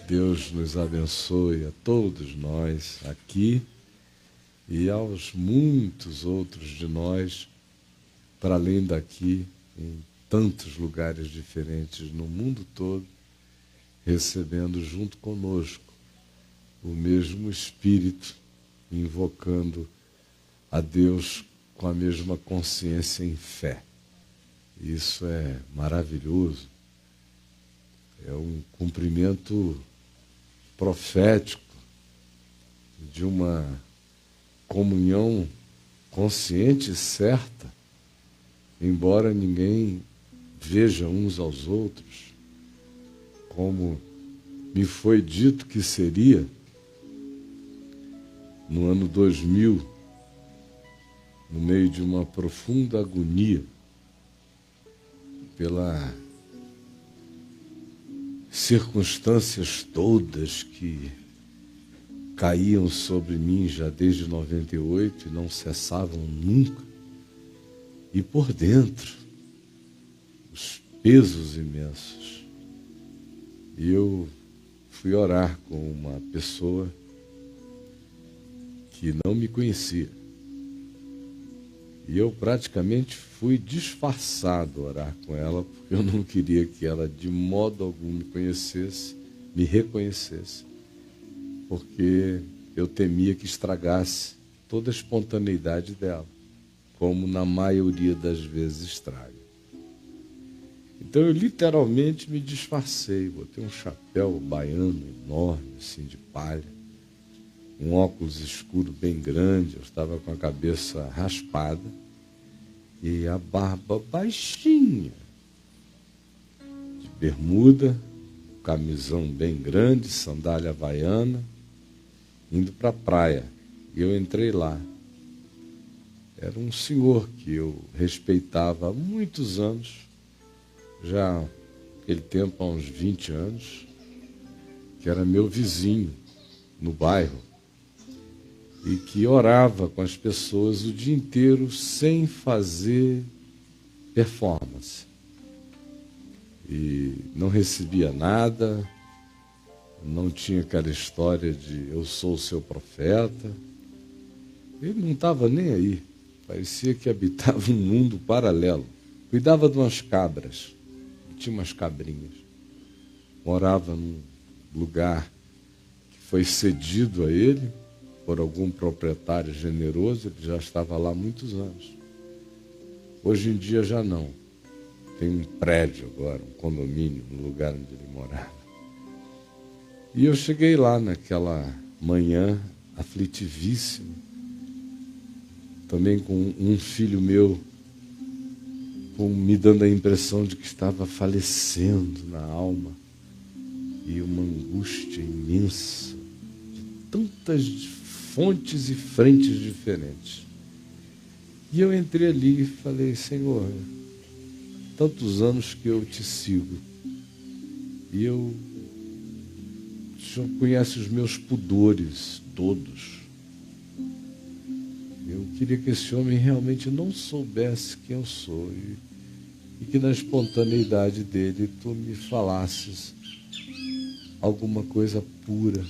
Deus nos abençoe a todos nós aqui e aos muitos outros de nós, para além daqui, em tantos lugares diferentes no mundo todo, recebendo junto conosco o mesmo Espírito, invocando a Deus com a mesma consciência em fé. Isso é maravilhoso. É um cumprimento profético de uma comunhão consciente e certa, embora ninguém veja uns aos outros, como me foi dito que seria no ano 2000, no meio de uma profunda agonia pelas circunstâncias todas que caíam sobre mim já desde 98 e não cessavam nunca. E por dentro, os pesos imensos. E eu fui orar com uma pessoa que não me conhecia. E eu praticamente fui disfarçado orar com ela, porque eu não queria que ela de modo algum me conhecesse, me reconhecesse, porque eu temia que estragasse toda a espontaneidade dela, como na maioria das vezes estraga. Então eu literalmente me disfarcei, botei um chapéu baiano enorme, assim, de palha, um óculos escuro bem grande, eu estava com a cabeça raspada e a barba baixinha, de bermuda, camisão bem grande, sandália havaiana, indo para a praia. E eu entrei lá. Era um senhor que eu respeitava há muitos anos, já naquele tempo, há uns 20 anos, que era meu vizinho no bairro, e que orava com as pessoas o dia inteiro sem fazer performance. E não recebia nada, não tinha aquela história de eu sou o seu profeta. Ele não estava nem aí, parecia que habitava um mundo paralelo. Cuidava de umas cabras, tinha umas cabrinhas. Morava num lugar que foi cedido a ele por algum proprietário generoso, ele já estava lá há muitos anos. Hoje em dia já não. Tem um prédio agora, um condomínio, no lugar onde ele morava. E eu cheguei lá naquela manhã, aflitivíssimo, também com um filho meu, me dando a impressão de que estava falecendo na alma, e uma angústia imensa, de tantas fontes e frentes diferentes. E eu entrei ali e falei: Senhor, tantos anos que eu te sigo, e o Senhor conhece os meus pudores todos. Eu queria que esse homem realmente não soubesse quem eu sou, e que na espontaneidade dele tu me falasses alguma coisa pura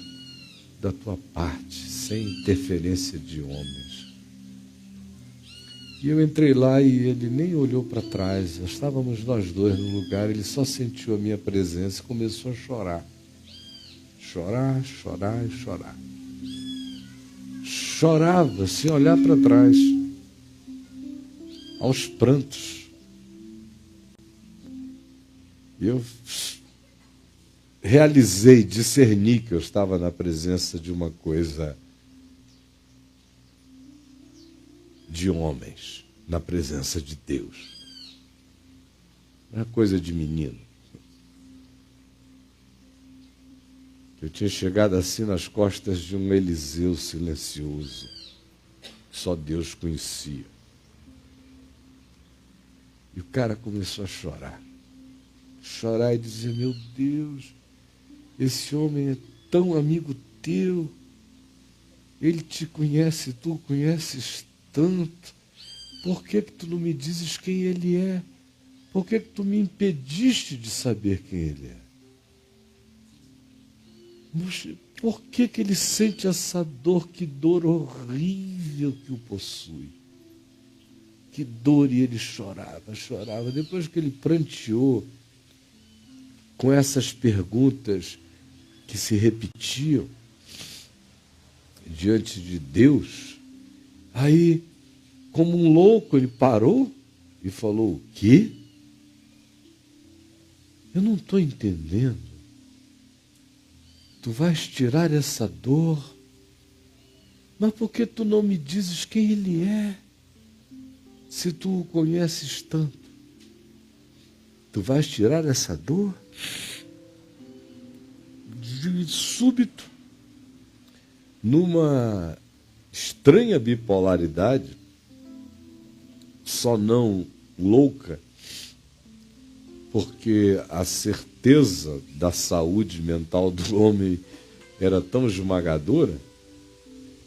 da tua parte, sem interferência de homens. E eu entrei lá e ele nem olhou para trás. Estávamos nós dois no lugar, ele só sentiu a minha presença e começou a chorar. Chorar, chorar e chorar. Chorava sem olhar para trás, aos prantos. E eu realizei, discerni que eu estava na presença de uma coisa de homens, na presença de Deus. Não é coisa de menino. Eu tinha chegado assim nas costas de um Eliseu silencioso, que só Deus conhecia. E o cara começou a chorar. Chorar e dizer: meu Deus, esse homem é tão amigo teu, ele te conhece, tu o conheces tanto, por que tu não me dizes quem ele é? Por que tu me impediste de saber quem ele é? Por que ele sente essa dor? Que dor horrível que o possui. Que dor, e ele chorava, chorava. Depois que ele pranteou com essas perguntas que se repetiam diante de Deus, aí, como um louco, ele parou e falou: o quê? Eu não estou entendendo. Tu vais tirar essa dor, mas por que tu não me dizes quem ele é, se tu o conheces tanto? Tu vais tirar essa dor? De súbito, numa estranha bipolaridade, só não louca, porque a certeza da saúde mental do homem era tão esmagadora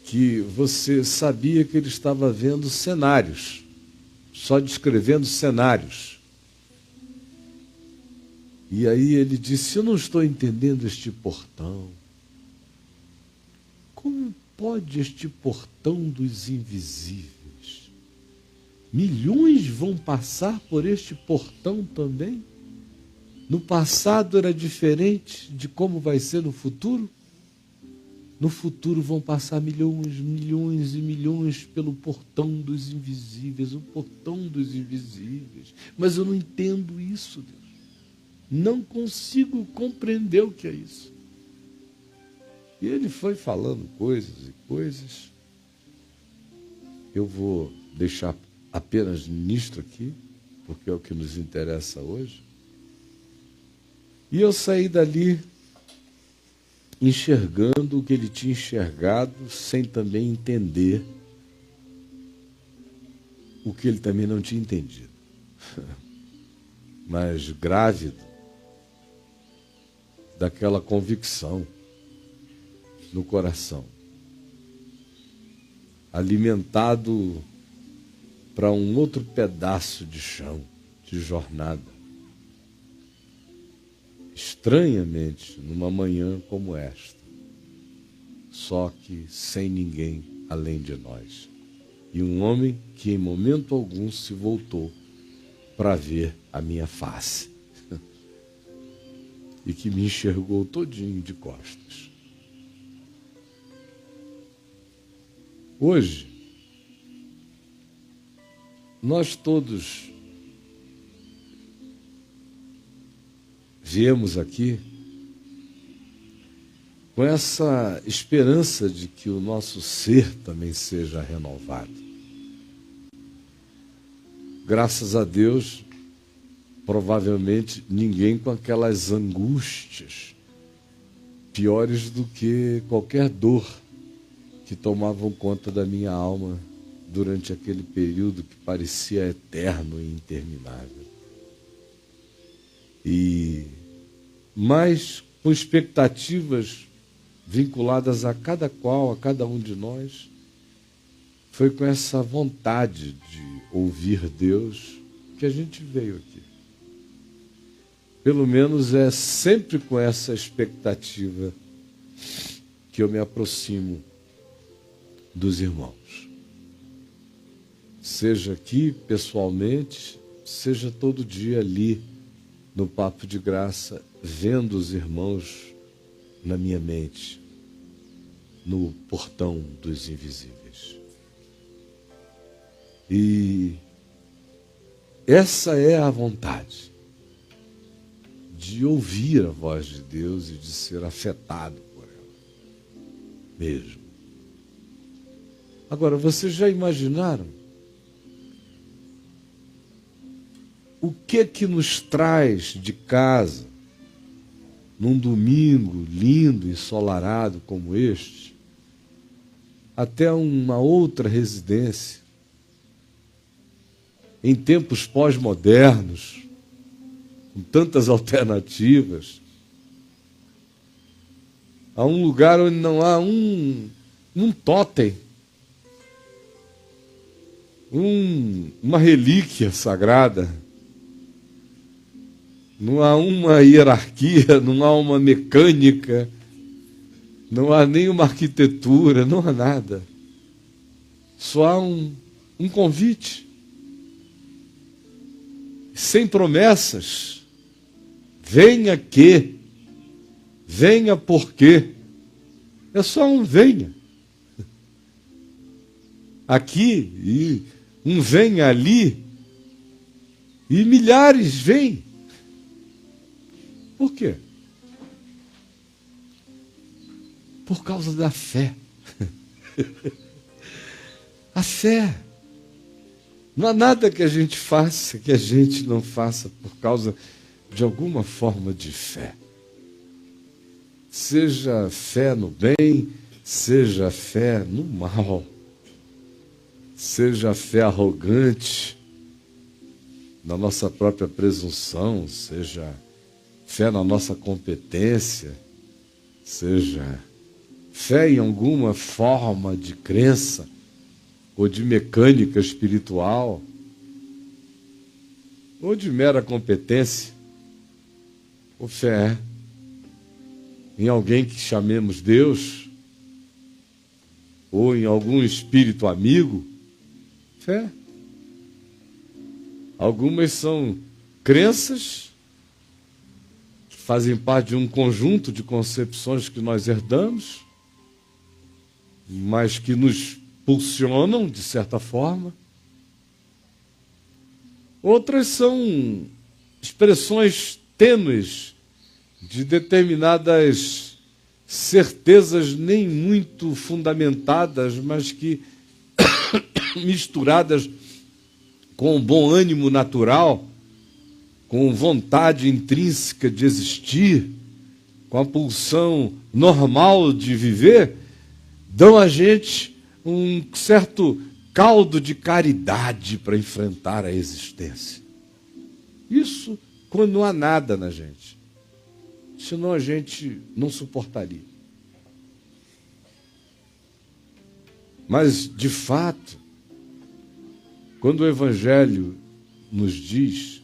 que você sabia que ele estava vendo cenários, só descrevendo cenários. E aí ele disse: eu não estou entendendo este portão. Como pode este portão dos invisíveis? Milhões vão passar por este portão também? No passado era diferente de como vai ser no futuro? No futuro vão passar milhões, milhões e milhões pelo portão dos invisíveis, o portão dos invisíveis. Mas eu não entendo isso, Deus. Não consigo compreender o que é isso. E ele foi falando coisas e coisas. Eu vou deixar apenas nisto aqui, porque é o que nos interessa hoje. E eu saí dali enxergando o que ele tinha enxergado, sem também entender o que ele também não tinha entendido. Mas grávido daquela convicção no coração, alimentado para um outro pedaço de chão, de jornada. Estranhamente, numa manhã como esta, só que sem ninguém além de nós. E um homem que em momento algum se voltou para ver a minha face. E que me enxergou todinho de costas. Hoje, nós todos viemos aqui com essa esperança de que o nosso ser também seja renovado. Graças a Deus, provavelmente ninguém com aquelas angústias piores do que qualquer dor que tomavam conta da minha alma durante aquele período que parecia eterno e interminável. Mas com expectativas vinculadas a cada qual, a cada um de nós, foi com essa vontade de ouvir Deus que a gente veio aqui. Pelo menos é sempre com essa expectativa que eu me aproximo dos irmãos. Seja aqui pessoalmente, seja todo dia ali no Papo de Graça, vendo os irmãos na minha mente, no portão dos invisíveis. E essa é a vontade de ouvir a voz de Deus e de ser afetado por ela mesmo. Agora, vocês já imaginaram o que nos traz de casa, num domingo lindo e ensolarado como este, até uma outra residência, em tempos pós-modernos, com tantas alternativas, a um lugar onde não há um tótem, uma relíquia sagrada, não há uma hierarquia, não há uma mecânica, Não há nenhuma arquitetura, não há nada. Só há um convite. Sem promessas. Venha que, venha porque. É só um venha. Aqui, e um venha ali, e milhares vêm. Por quê? Por causa da fé. A fé. Não há nada que a gente faça que a gente não faça por causa de alguma forma de fé. Seja fé no bem, seja fé no mal. Seja fé arrogante na nossa própria presunção, seja fé na nossa competência, seja fé em alguma forma de crença ou de mecânica espiritual ou de mera competência, ou fé em alguém que chamemos Deus ou em algum espírito amigo. Fé. Algumas são crenças que fazem parte de um conjunto de concepções que nós herdamos, mas que nos pulsionam de certa forma. Outras são expressões tênues de determinadas certezas nem muito fundamentadas, mas que misturadas com um bom ânimo natural, com vontade intrínseca de existir, com a pulsão normal de viver, dão a gente um certo caldo de caridade para enfrentar a existência. Isso quando não há nada na gente. Senão a gente não suportaria. Mas, de fato, quando o Evangelho nos diz,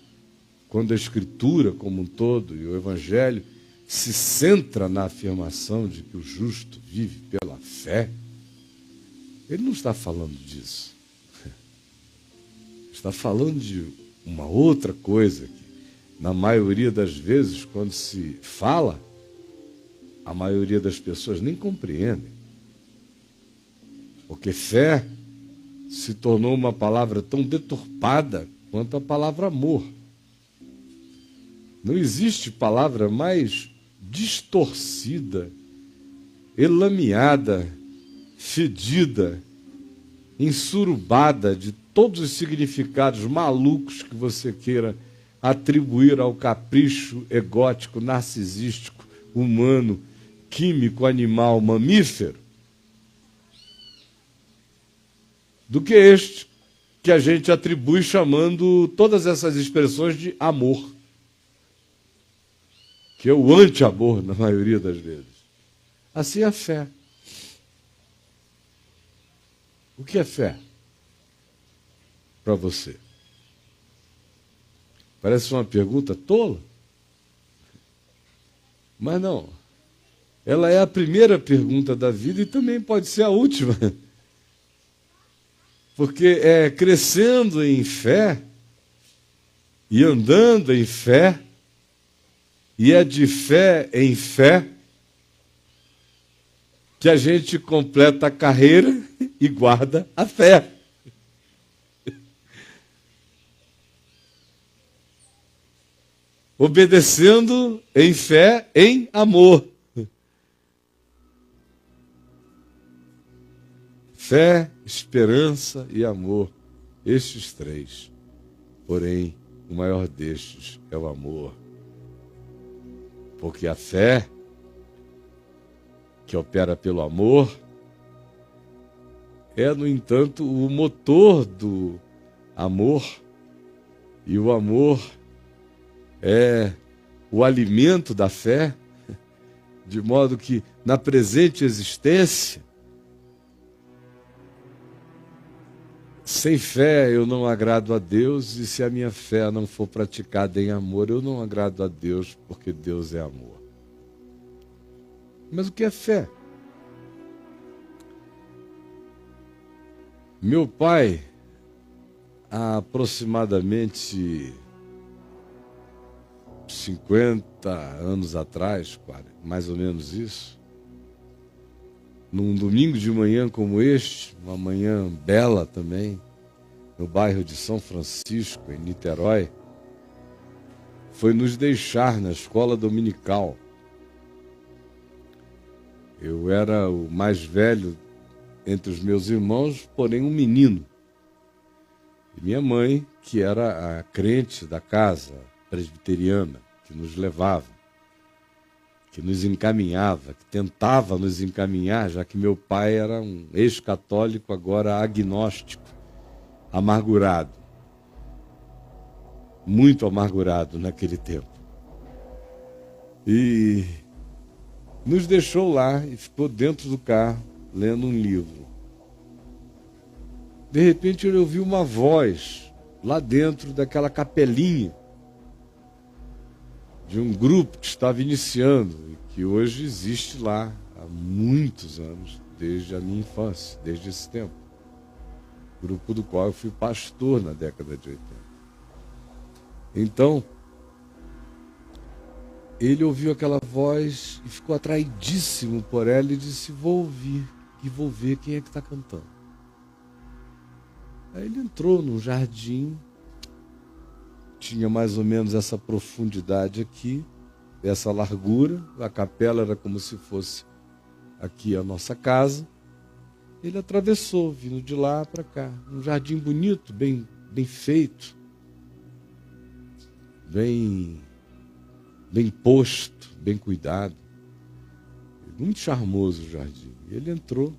quando a Escritura como um todo e o Evangelho se centra na afirmação de que o justo vive pela fé, ele não está falando disso. Está falando de uma outra coisa que, na maioria das vezes, quando se fala, a maioria das pessoas nem compreendem. Porque fé se tornou uma palavra tão deturpada quanto a palavra amor. Não existe palavra mais distorcida, elameada, fedida, ensurubada de todos os significados malucos que você queira atribuir ao capricho egótico, narcisístico, humano, químico, animal, mamífero, do que este que a gente atribui chamando todas essas expressões de amor, que é o anti-amor na maioria das vezes. Assim é a fé. O que é fé para você? Parece uma pergunta tola, mas não. Ela é a primeira pergunta da vida e também pode ser a última. Porque é crescendo em fé e andando em fé, e é de fé em fé que a gente completa a carreira e guarda a fé. Obedecendo em fé, em amor. Fé, esperança e amor, estes três. Porém, o maior destes é o amor. Porque a fé, que opera pelo amor, é, no entanto, o motor do amor. E o amor é o alimento da fé, de modo que, na presente existência, sem fé eu não agrado a Deus, e se a minha fé não for praticada em amor, eu não agrado a Deus, porque Deus é amor. Mas o que é fé? Meu pai, há aproximadamente 50 anos atrás, mais ou menos isso, num domingo de manhã como este, uma manhã bela também, no bairro de São Francisco, em Niterói, foi nos deixar na escola dominical. Eu era o mais velho entre os meus irmãos, porém um menino. E minha mãe, que era a crente da casa presbiteriana, que nos levava, que nos encaminhava, que tentava nos encaminhar, já que meu pai era um ex-católico, agora agnóstico, amargurado. Muito amargurado naquele tempo. E nos deixou lá e ficou dentro do carro, lendo um livro. De repente eu ouvi uma voz lá dentro daquela capelinha de um grupo que estava iniciando e que hoje existe lá há muitos anos, desde a minha infância, desde esse tempo. Grupo do qual eu fui pastor na década de 80. Então, ele ouviu aquela voz e ficou atraidíssimo por ela e disse: vou ouvir e vou ver quem é que está cantando. Aí ele entrou num jardim, tinha mais ou menos essa profundidade aqui, essa largura, a capela era como se fosse aqui a nossa casa. Ele atravessou, vindo de lá para cá, um jardim bonito, bem feito, bem posto, bem cuidado, muito charmoso o jardim. Ele entrou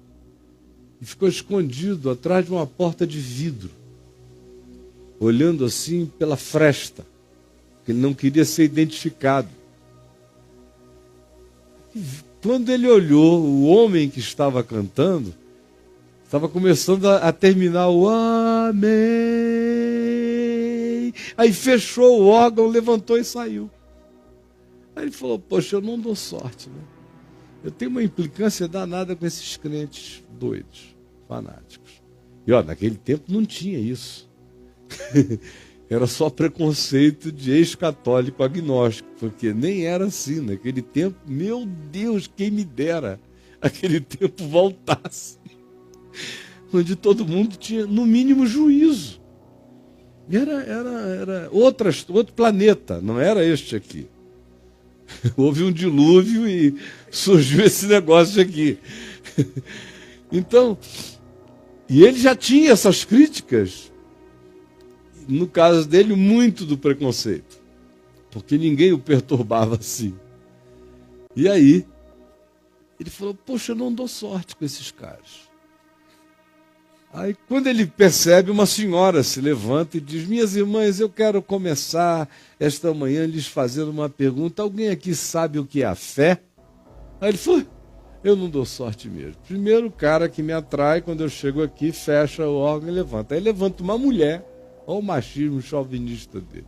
e ficou escondido atrás de uma porta de vidro, olhando assim pela fresta, porque ele não queria ser identificado. E quando ele olhou, o homem que estava cantando estava começando a terminar o amém. Aí fechou o órgão, levantou e saiu. Aí ele falou: poxa, eu não dou sorte, né? Eu tenho uma implicância danada com esses crentes doidos, fanáticos. E ó, naquele tempo não tinha isso. Era só preconceito de ex-católico agnóstico, porque nem era assim naquele tempo. Meu Deus, quem me dera aquele tempo voltasse, onde todo mundo tinha, no mínimo, juízo. Era outro planeta, não era este aqui. Houve um dilúvio e surgiu esse negócio aqui. Então, e ele já tinha essas críticas, no caso dele, muito do preconceito, porque ninguém o perturbava assim. E aí, ele falou: poxa, eu não dou sorte com esses caras. Aí, quando ele percebe, uma senhora se levanta e diz: minhas irmãs, eu quero começar esta manhã lhes fazendo uma pergunta. Alguém aqui sabe o que é a fé? Aí ele falou: eu não dou sorte mesmo. Primeiro cara que me atrai, quando eu chego aqui, fecha o órgão e levanta. Aí levanta uma mulher, olha o machismo chauvinista dele.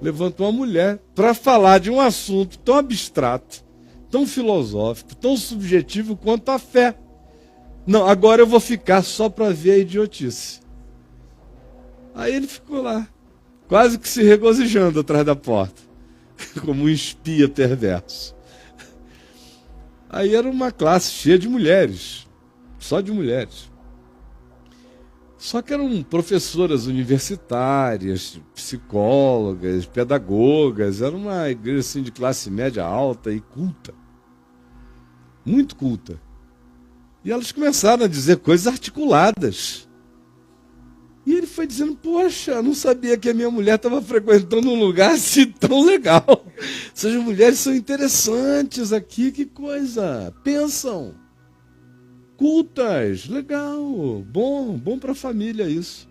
Levanta uma mulher para falar de um assunto tão abstrato, tão filosófico, tão subjetivo quanto a fé. Não, agora eu vou ficar só para ver a idiotice. Aí ele ficou lá, quase que se regozijando atrás da porta, como um espia perverso. Aí era uma classe cheia de mulheres, só de mulheres. Só que eram professoras universitárias, psicólogas, pedagogas, era uma igreja assim, de classe média alta e culta, muito culta. E elas começaram a dizer coisas articuladas. E ele foi dizendo: poxa, eu não sabia que a minha mulher estava frequentando um lugar assim tão legal. Essas mulheres são interessantes aqui, que coisa. Pensam. Cultas, legal, bom para a família isso.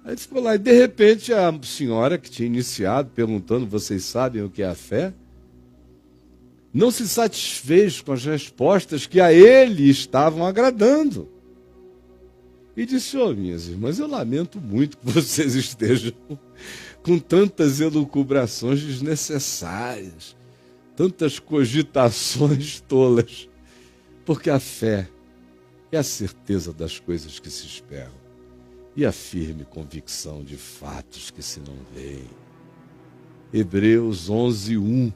Aí ele ficou lá e de repente a senhora que tinha iniciado perguntando: vocês sabem o que é a fé? Não se satisfez com as respostas que a ele estavam agradando. E disse: minhas irmãs, eu lamento muito que vocês estejam com tantas elucubrações desnecessárias, tantas cogitações tolas, porque a fé é a certeza das coisas que se esperam e a firme convicção de fatos que se não veem. Hebreus 11:1.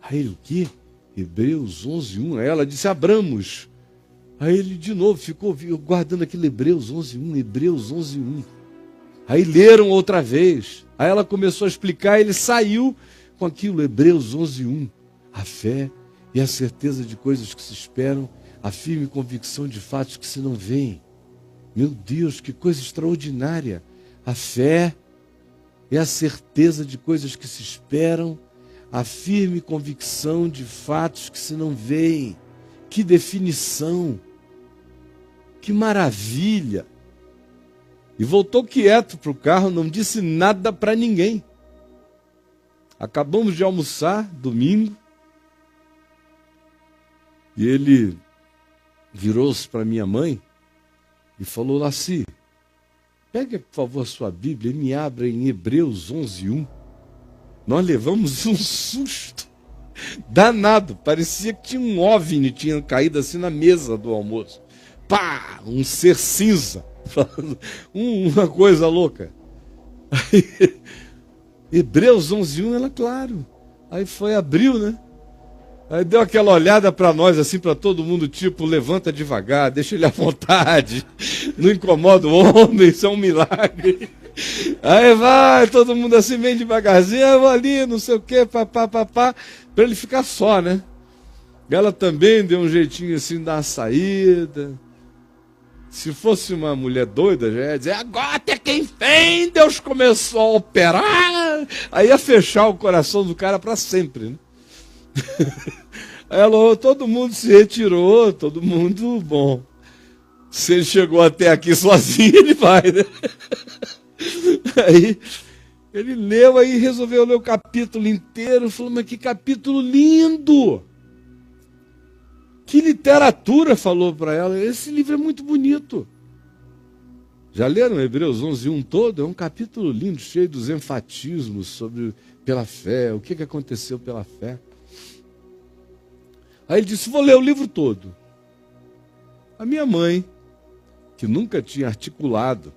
Aí ele, o quê? Hebreus 11:1. Aí ela disse, abramos. Aí ele de novo ficou guardando aquele Hebreus 11:1, Hebreus 11:1. Aí leram outra vez. Aí ela começou a explicar, ele saiu com aquilo, Hebreus 11:1. A fé e a certeza de coisas que se esperam, a firme convicção de fatos que se não veem. Meu Deus, que coisa extraordinária. A fé é a certeza de coisas que se esperam, a firme convicção de fatos que se não veem. Que definição! Que maravilha! E voltou quieto para o carro, não disse nada para ninguém. Acabamos de almoçar, domingo, e ele virou-se para minha mãe e falou, Laci, pega, por favor, a sua Bíblia e me abra em Hebreus 11:1. Nós levamos um susto danado. Parecia que tinha um OVNI, tinha caído assim na mesa do almoço. Pá! Um ser cinza. Uma coisa louca. Aí, Hebreus 11:1, ela, claro. Aí foi, abriu, né? Aí deu aquela olhada para nós, assim, para todo mundo, tipo, levanta devagar, deixa ele à vontade, não incomoda o homem, isso é um milagre. Aí vai, todo mundo assim, bem devagarzinho, eu vou ali, não sei o quê, para ele ficar só, né? Ela também deu um jeitinho assim, de dar uma saída. Se fosse uma mulher doida, já ia dizer, agora até que enfim Deus começou a operar. Aí ia fechar o coração do cara para sempre, né? Aí ela, todo mundo se retirou, todo mundo, bom. Se ele chegou até aqui sozinho, ele vai, né? Aí ele leu, aí resolveu ler o capítulo inteiro, falou, mas que capítulo lindo! Que literatura, falou para ela, esse livro é muito bonito. Já leram Hebreus 11:1 todo? É um capítulo lindo, cheio dos enfatismos sobre pela fé, o que aconteceu pela fé. Aí ele disse, vou ler o livro todo. A minha mãe, que nunca tinha articulado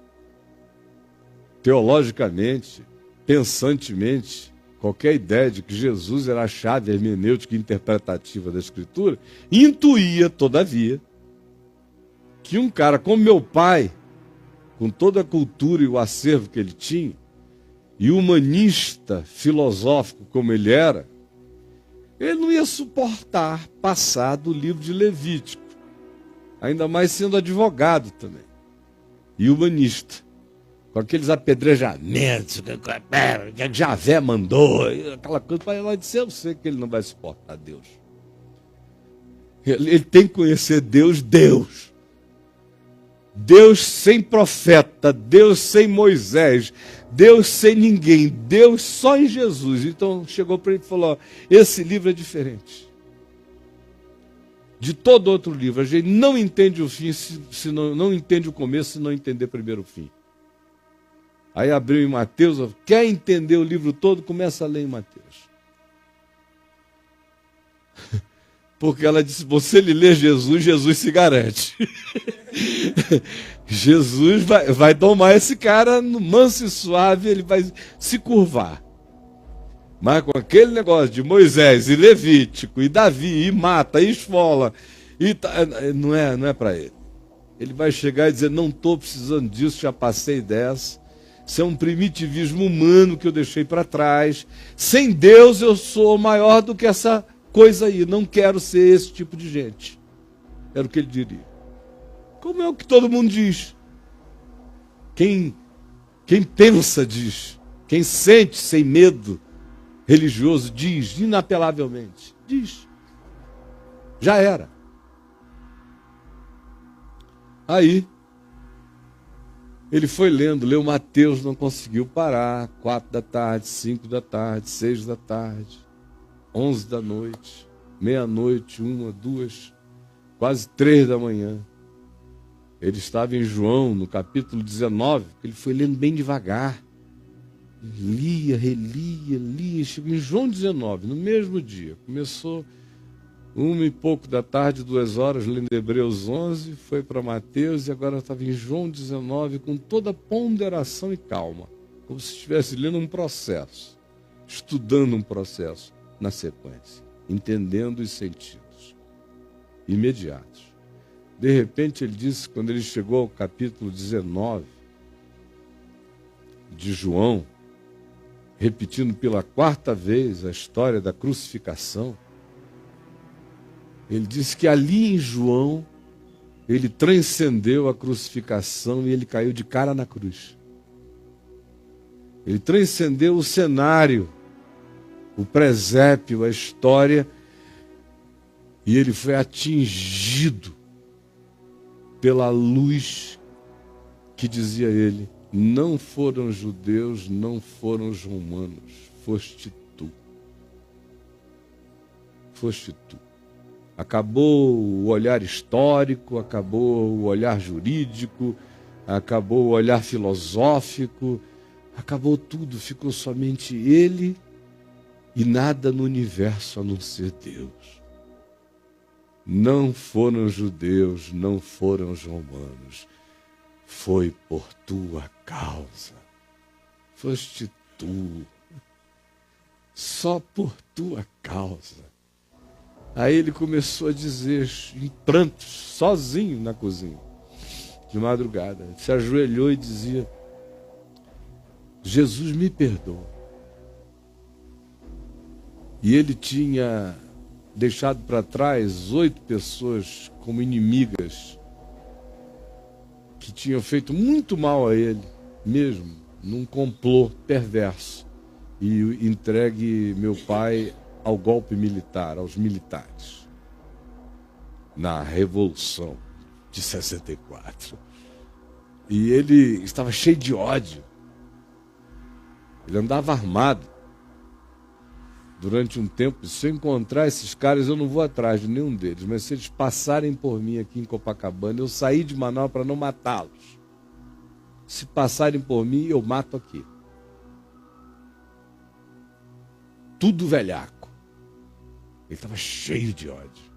teologicamente, pensantemente, qualquer ideia de que Jesus era a chave hermenêutica e interpretativa da Escritura, intuía, todavia, que um cara como meu pai, com toda a cultura e o acervo que ele tinha, e humanista, filosófico como ele era, ele não ia suportar passar do livro de Levítico, ainda mais sendo advogado também, e humanista, com aqueles apedrejamentos que Javé mandou, aquela coisa, para ela dizer, eu sei que ele não vai suportar Deus. Ele tem que conhecer Deus, Deus sem profeta, Deus sem Moisés, Deus sem ninguém, Deus só em Jesus. Então chegou para ele e falou, esse livro é diferente de todo outro livro. A gente não entende o fim, se não entende o começo, se não entender primeiro o fim. Aí abriu em Mateus, quer entender o livro todo, começa a ler em Mateus. Porque ela disse, você lhe lê Jesus, Jesus se garante. Jesus vai domar esse cara no manso e suave, ele vai se curvar. Mas com aquele negócio de Moisés e Levítico, e Davi, e mata, e esfola, não é para ele. Ele vai chegar e dizer, não estou precisando disso, já passei dessa. Isso é um primitivismo humano que eu deixei para trás. Sem Deus eu sou maior do que essa coisa aí. Não quero ser esse tipo de gente. Era o que ele diria. Como é o que todo mundo diz. Quem pensa diz. Quem sente sem medo religioso diz inapelavelmente. Diz. Já era. Aí ele foi lendo, leu Mateus, não conseguiu parar. 4 da tarde, 5 da tarde, 6 da tarde, 11 da noite, meia-noite, 1, 2, quase 3 da manhã. Ele estava em João, no capítulo 19, ele foi lendo bem devagar. Lia, relia, lia, chegou em João 19, no mesmo dia. Começou 1 e pouco da tarde, 2 horas, lendo Hebreus 11, foi para Mateus e agora estava em João 19, com toda ponderação e calma, como se estivesse lendo um processo, estudando um processo na sequência, entendendo os sentidos imediatos. De repente ele disse, quando ele chegou ao capítulo 19 de João, repetindo pela 4ª vez a história da crucificação, ele disse que ali em João, ele transcendeu a crucificação e ele caiu de cara na cruz. Ele transcendeu o cenário, o presépio, a história, e ele foi atingido pela luz que dizia ele: não foram judeus, não foram os romanos, foste tu. Foste tu. Acabou o olhar histórico, acabou o olhar jurídico, acabou o olhar filosófico, acabou tudo, ficou somente ele e nada no universo a não ser Deus. Não foram judeus, não foram os romanos, foi por tua causa, foste tu, só por tua causa. Aí ele começou a dizer, em prantos, sozinho na cozinha, de madrugada, se ajoelhou e dizia: Jesus, me perdoa. E ele tinha deixado para trás 8 pessoas como inimigas, que tinham feito muito mal a ele, mesmo, num complô perverso, e entregue meu pai ao golpe militar, aos militares, na Revolução de 64. E ele estava cheio de ódio. Ele andava armado. Durante um tempo, se eu encontrar esses caras, eu não vou atrás de nenhum deles, mas se eles passarem por mim aqui em Copacabana, eu saí de Manaus para não matá-los. Se passarem por mim, eu mato aqui. Tudo velhaco. Ele estava cheio de ódio.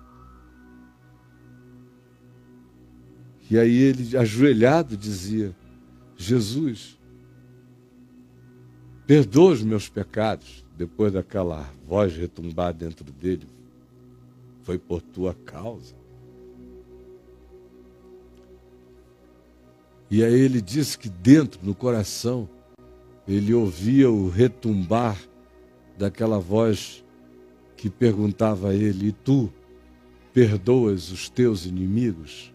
E aí ele, ajoelhado, dizia: Jesus, perdoa os meus pecados. Depois daquela voz retumbar dentro dele: foi por tua causa. E aí ele disse que dentro, no coração, ele ouvia o retumbar daquela voz que perguntava a ele: e tu perdoas os teus inimigos?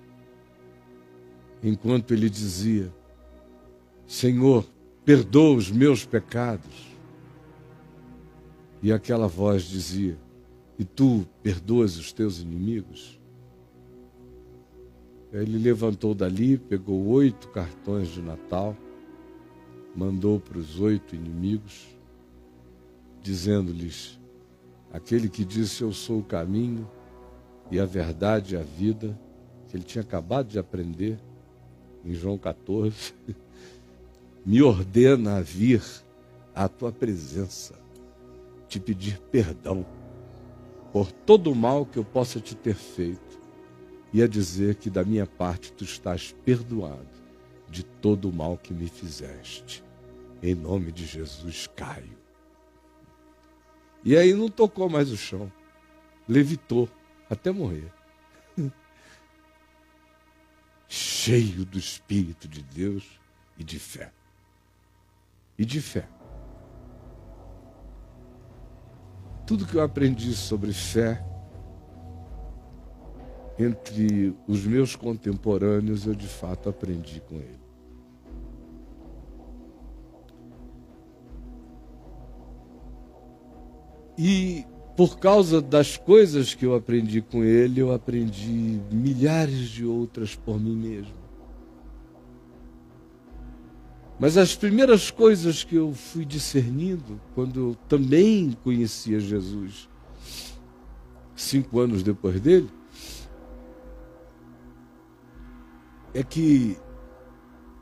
Enquanto ele dizia: Senhor, perdoa os meus pecados. E aquela voz dizia: e tu perdoas os teus inimigos? Ele levantou dali, pegou 8 cartões de Natal, mandou para os 8 inimigos, dizendo-lhes: aquele que disse eu sou o caminho e a verdade e a vida, que ele tinha acabado de aprender em João 14, me ordena a vir à tua presença, te pedir perdão por todo o mal que eu possa te ter feito e a dizer que da minha parte tu estás perdoado de todo o mal que me fizeste. Em nome de Jesus, caio. E aí não tocou mais o chão, levitou até morrer. Cheio do Espírito de Deus e de fé. E de fé. Tudo que eu aprendi sobre fé entre os meus contemporâneos, eu de fato aprendi com ele. E por causa das coisas que eu aprendi com ele, eu aprendi milhares de outras por mim mesmo. Mas as primeiras coisas que eu fui discernindo, quando eu também conhecia Jesus, 5 anos depois dele, é que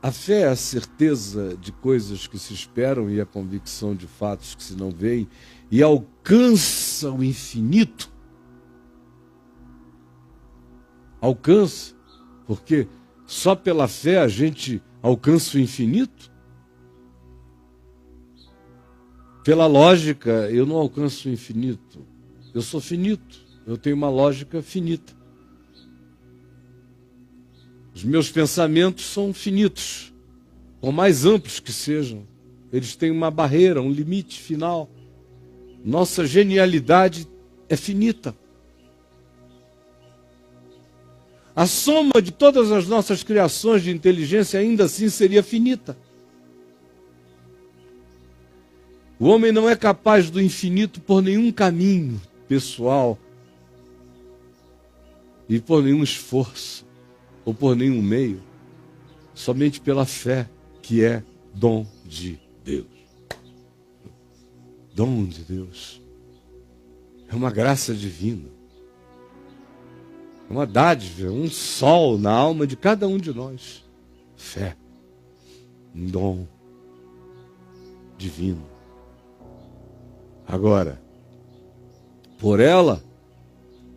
a fé é a certeza de coisas que se esperam e a convicção de fatos que se não veem, e alcança o infinito, alcance, porque só pela fé a gente alcança o infinito. Pela lógica, eu não alcanço o infinito. Eu sou finito, eu tenho uma lógica finita. Os meus pensamentos são finitos, por mais amplos que sejam. Eles têm uma barreira, um limite final. Nossa genialidade é finita. A soma de todas as nossas criações de inteligência ainda assim seria finita. O homem não é capaz do infinito por nenhum caminho pessoal e por nenhum esforço ou por nenhum meio, somente pela fé, que é dom de Deus. Dom de Deus. É uma graça divina. É uma dádiva, um sol na alma de cada um de nós. Fé. Um dom divino. Agora, por ela,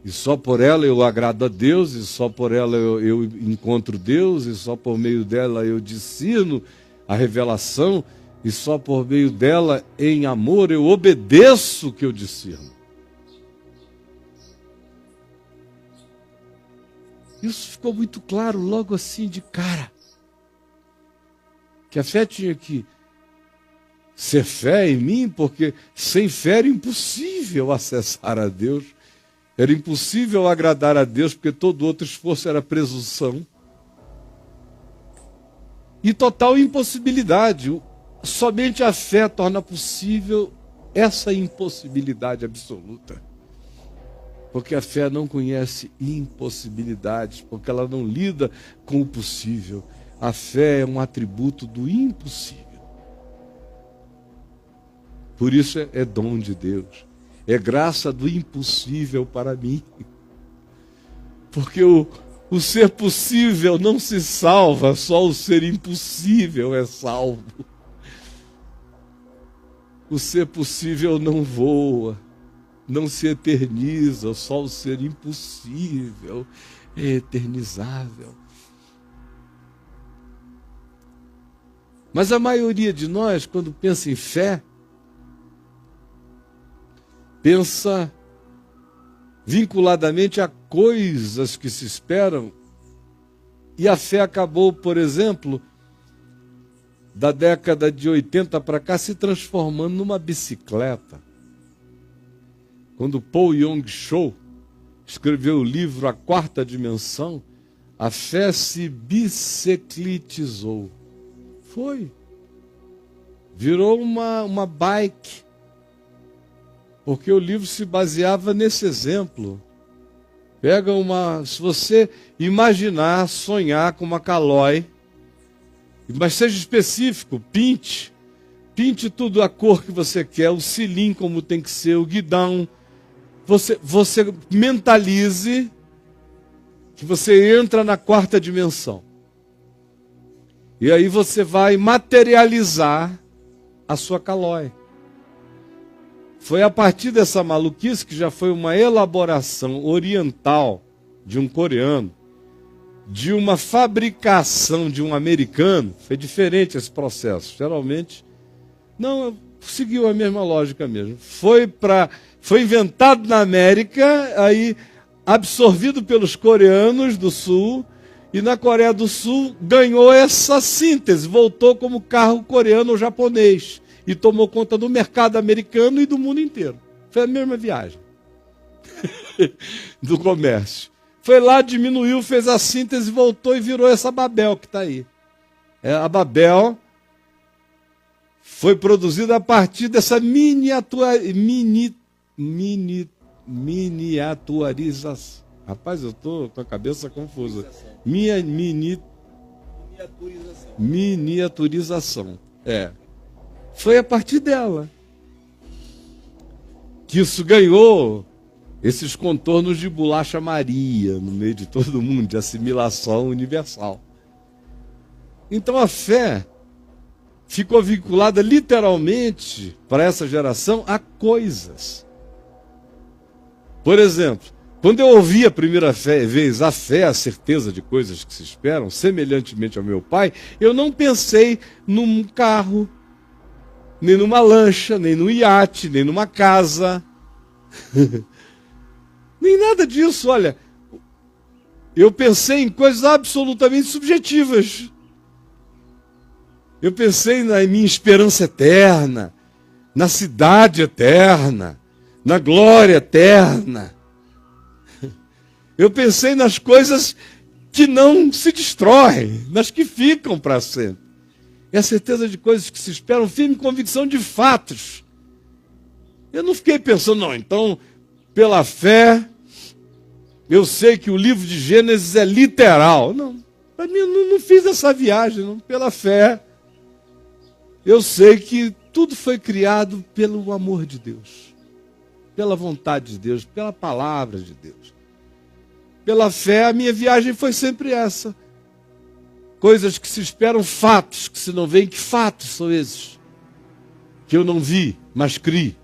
e só por ela eu agrado a Deus, e só por ela eu encontro Deus, e só por meio dela eu discerno a revelação, e só por meio dela, em amor, eu obedeço o que eu discerno. Isso ficou muito claro logo assim de cara. Que a fé tinha que ser fé em mim, porque sem fé era impossível acessar a Deus. Era impossível agradar a Deus, porque todo outro esforço era presunção. E total impossibilidade. Somente a fé torna possível essa impossibilidade absoluta. Porque a fé não conhece impossibilidades, porque ela não lida com o possível. A fé é um atributo do impossível. Por isso é dom de Deus. É graça do impossível para mim. Porque o ser possível não se salva, só o ser impossível é salvo. O ser possível não voa, não se eterniza, só o ser impossível é eternizável. Mas a maioria de nós, quando pensa em fé, pensa vinculadamente a coisas que se esperam, e a fé acabou, por exemplo, da década de 80 para cá, se transformando numa bicicleta. Quando Paul Yong-Cho escreveu o livro A Quarta Dimensão, a fé se bicicletizou. Foi. Virou uma bike. Porque o livro se baseava nesse exemplo. Se você imaginar, sonhar com uma Caloi, mas seja específico, pinte tudo a cor que você quer, o cilindro como tem que ser, o guidão. Você mentalize que você entra na quarta dimensão. E aí você vai materializar a sua Caloi. Foi a partir dessa maluquice, que já foi uma elaboração oriental de um coreano, de uma fabricação de um americano. Foi diferente esse processo. Geralmente, não, seguiu a mesma lógica mesmo. Foi inventado na América, aí absorvido pelos coreanos do Sul, e na Coreia do Sul ganhou essa síntese, voltou como carro coreano ou japonês, e tomou conta do mercado americano e do mundo inteiro. Foi a mesma viagem do comércio. Foi lá, diminuiu, fez a síntese, voltou e virou essa Babel que está aí. A Babel foi produzida a partir dessa miniaturização. Rapaz, eu estou com a cabeça confusa. Miniaturização. Foi a partir dela que isso ganhou esses contornos de bolacha Maria no meio de todo mundo, de assimilação universal. Então a fé ficou vinculada literalmente para essa geração a coisas. Por exemplo, Quando eu ouvi a primeira vez a fé, a certeza de coisas que se esperam, semelhantemente ao meu pai, eu não pensei num carro, nem numa lancha, nem num iate, nem numa casa, nem nada disso. Olha, eu pensei em coisas absolutamente subjetivas. Eu pensei na minha esperança eterna, na cidade eterna, na glória eterna. Eu pensei nas coisas que não se destroem, nas que ficam para sempre. É a certeza de coisas que se esperam, firme convicção de fatos. Eu não fiquei pensando, não, então, pela fé, eu sei que o livro de Gênesis é literal. Não, para mim, eu não fiz essa viagem, não. Pela fé, eu sei que tudo foi criado pelo amor de Deus, pela vontade de Deus, pela palavra de Deus. Pela fé, a minha viagem foi sempre essa. Coisas que se esperam, fatos que se não veem. Que fatos são esses? Que eu não vi, mas criei.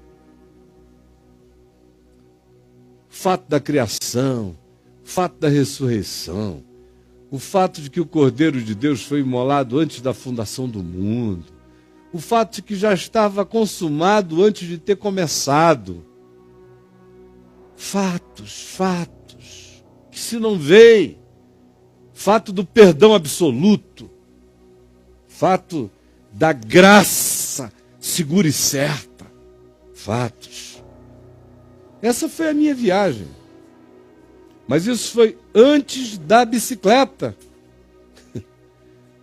O fato da criação, o fato da ressurreição, o fato de que o Cordeiro de Deus foi imolado antes da fundação do mundo, o fato de que já estava consumado antes de ter começado. Fatos, que se não veem. Fato do perdão absoluto, fato da graça segura e certa, fatos. Essa foi a minha viagem. Mas isso foi antes da bicicleta.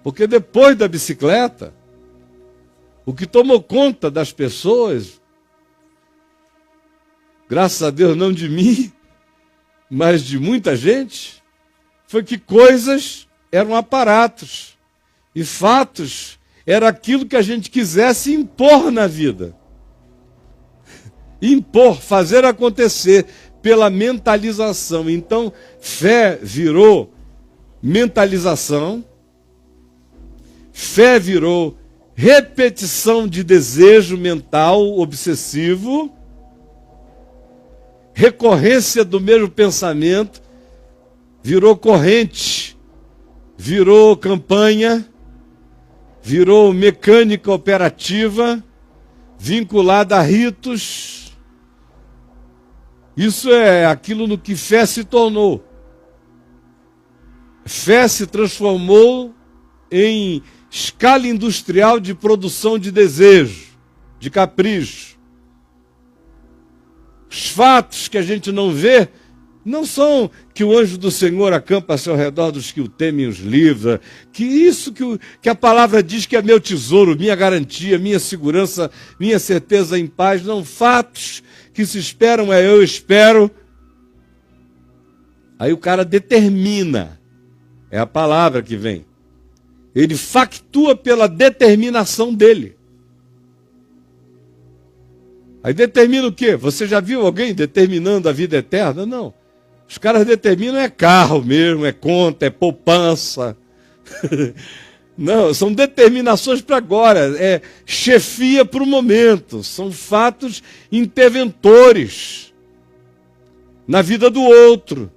Porque depois da bicicleta, o que tomou conta das pessoas, graças a Deus não de mim, mas de muita gente, foi que coisas eram aparatos e fatos era aquilo que a gente quisesse impor na vida. Impor, fazer acontecer pela mentalização. Então, fé virou mentalização, fé virou repetição de desejo mental obsessivo, recorrência do mesmo pensamento, virou corrente, virou campanha, virou mecânica operativa, vinculada a ritos. Isso é aquilo no que fé se tornou. Fé se transformou em escala industrial de produção de desejo, de capricho. Os fatos que a gente não vê não são que o anjo do Senhor acampa ao seu redor dos que o temem os livra, que isso que a palavra diz que é meu tesouro, minha garantia, minha segurança, minha certeza em paz. Não, fatos que se esperam é eu espero. Aí o cara determina, é a palavra que vem. Ele factua pela determinação dele. Aí determina o quê? Você já viu alguém determinando a vida eterna? Não. Os caras determinam é carro mesmo, é conta, é poupança. Não, são determinações para agora, é chefia para o momento, são fatos interventores na vida do outro.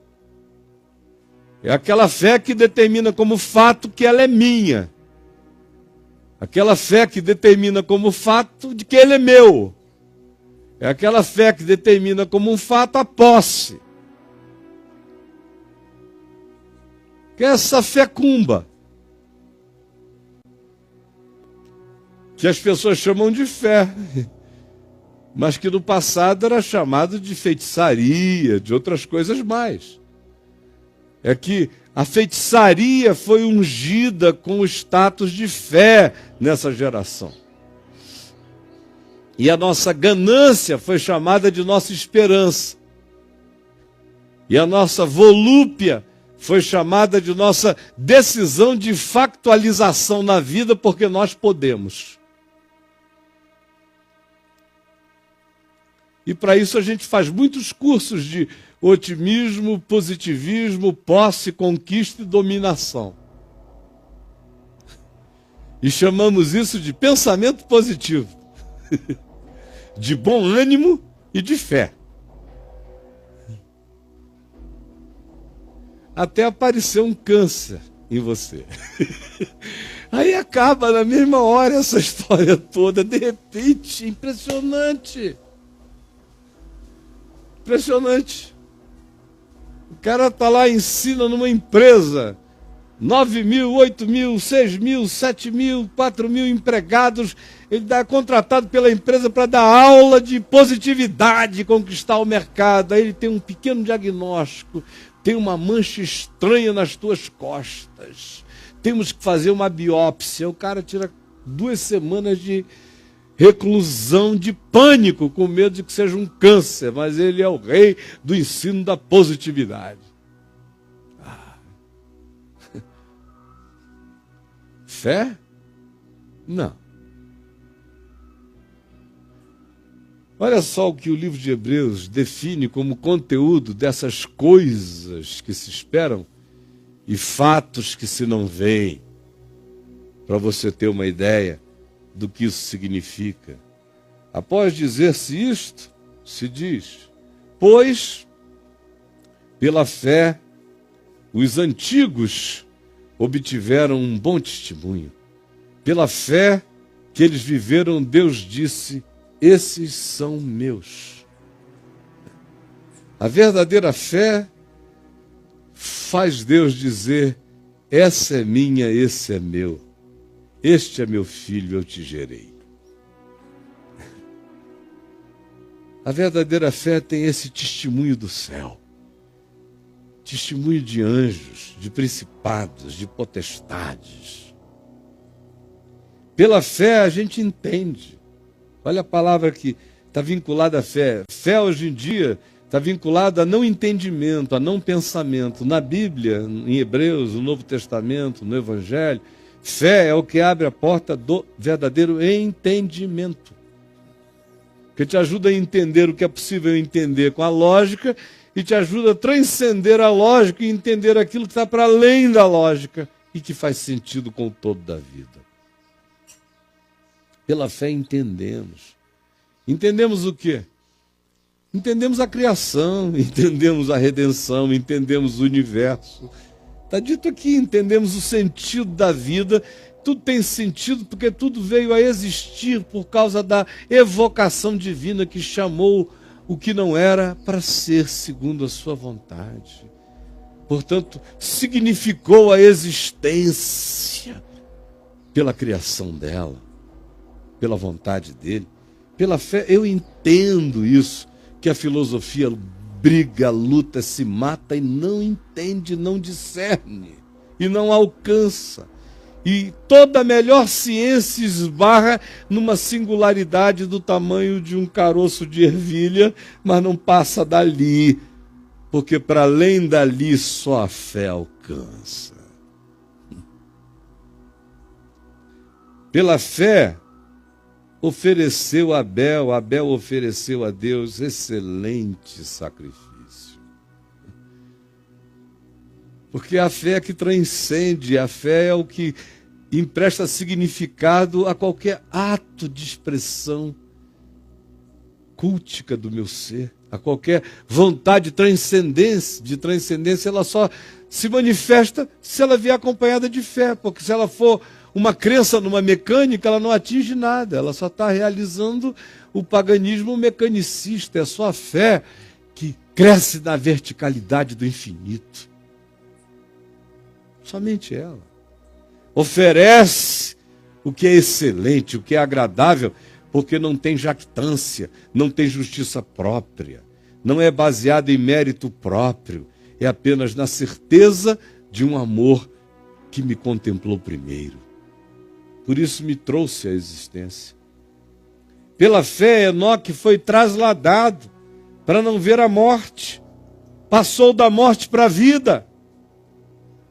É aquela fé que determina como fato que ela é minha. Aquela fé que determina como fato de que ele é meu. É aquela fé que determina como um fato a posse. Que é essa fé cumba, que as pessoas chamam de fé, mas que no passado era chamado de feitiçaria, de outras coisas mais. É que a feitiçaria foi ungida com o status de fé nessa geração. E a nossa ganância foi chamada de nossa esperança. E a nossa volúpia foi chamada de nossa decisão de factualização na vida, porque nós podemos. E para isso a gente faz muitos cursos de otimismo, positivismo, posse, conquista e dominação. E chamamos isso de pensamento positivo, de bom ânimo e de fé. até aparecer um câncer em você. Aí acaba na mesma hora essa história toda, de repente, impressionante. Impressionante. O cara está lá, ensina numa empresa, 9 mil, 8 mil, 6 mil, 7 mil, 4 mil empregados, ele é contratado pela empresa para dar aula de positividade, conquistar o mercado. Aí ele tem um pequeno diagnóstico, tem uma mancha estranha nas tuas costas, temos que fazer uma biópsia. O cara tira 2 semanas de reclusão, de pânico, com medo de que seja um câncer, mas ele é o rei do ensino da positividade. Fé? Não. Olha só o que o livro de Hebreus define como conteúdo dessas coisas que se esperam e fatos que se não veem, para você ter uma ideia do que isso significa. Após dizer-se isto, se diz: pois, pela fé, os antigos obtiveram um bom testemunho. Pela fé que eles viveram, Deus disse: esses são meus. A verdadeira fé faz Deus dizer: essa é minha, esse é meu. Este é meu filho, eu te gerei. A verdadeira fé tem esse testemunho do céu. Testemunho de anjos, de principados, de potestades. Pela fé a gente entende. Olha a palavra que está vinculada à fé. Fé hoje em dia está vinculada a não entendimento, a não pensamento. Na Bíblia, em Hebreus, no Novo Testamento, no Evangelho, fé é o que abre a porta do verdadeiro entendimento. Que te ajuda a entender o que é possível entender com a lógica e te ajuda a transcender a lógica e entender aquilo que está para além da lógica e que faz sentido com o todo da vida. Pela fé entendemos. Entendemos o quê? Entendemos a criação, entendemos a redenção, entendemos o universo. Está dito aqui, entendemos o sentido da vida. Tudo tem sentido porque tudo veio a existir por causa da evocação divina que chamou o que não era para ser segundo a sua vontade. Portanto, significou a existência pela criação dela, pela vontade dele. Pela fé eu entendo isso, que a filosofia briga, luta, se mata e não entende, não discerne e não alcança. E toda a melhor ciência esbarra numa singularidade do tamanho de um caroço de ervilha, mas não passa dali, porque para além dali só a fé alcança. Pela fé ofereceu Abel, Abel ofereceu a Deus excelente sacrifício. Porque a fé é que transcende, a fé é o que empresta significado a qualquer ato de expressão cultica do meu ser, a qualquer vontade de transcendência, ela só se manifesta se ela vier acompanhada de fé, porque se ela for uma crença numa mecânica, ela não atinge nada, ela só está realizando o paganismo mecanicista. É só a fé que cresce na verticalidade do infinito. Somente ela oferece o que é excelente, o que é agradável, porque não tem jactância, não tem justiça própria, não é baseado em mérito próprio, é apenas na certeza de um amor que me contemplou primeiro. Por isso me trouxe à existência. Pela fé, Enoque foi trasladado para não ver a morte. Passou da morte para a vida.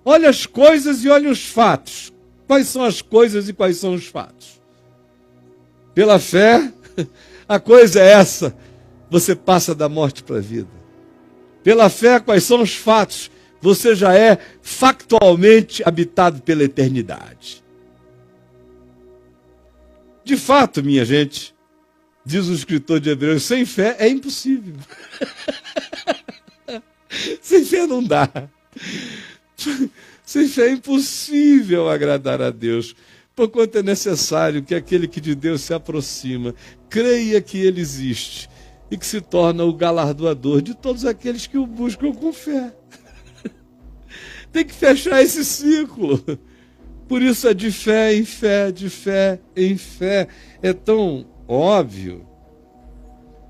Olha as coisas e olha os fatos. Quais são as coisas e quais são os fatos? Pela fé, a coisa é essa. Você passa da morte para a vida. Pela fé, quais são os fatos? Você já é factualmente habitado pela eternidade. De fato, minha gente, diz o escritor de Hebreus, sem fé é impossível. Sem fé não dá. Sem fé é impossível agradar a Deus, porquanto é necessário que aquele que de Deus se aproxima creia que Ele existe e que se torna o galardoador de todos aqueles que o buscam com fé. Tem que fechar esse ciclo. Por isso é de fé em fé, de fé em fé. É tão óbvio.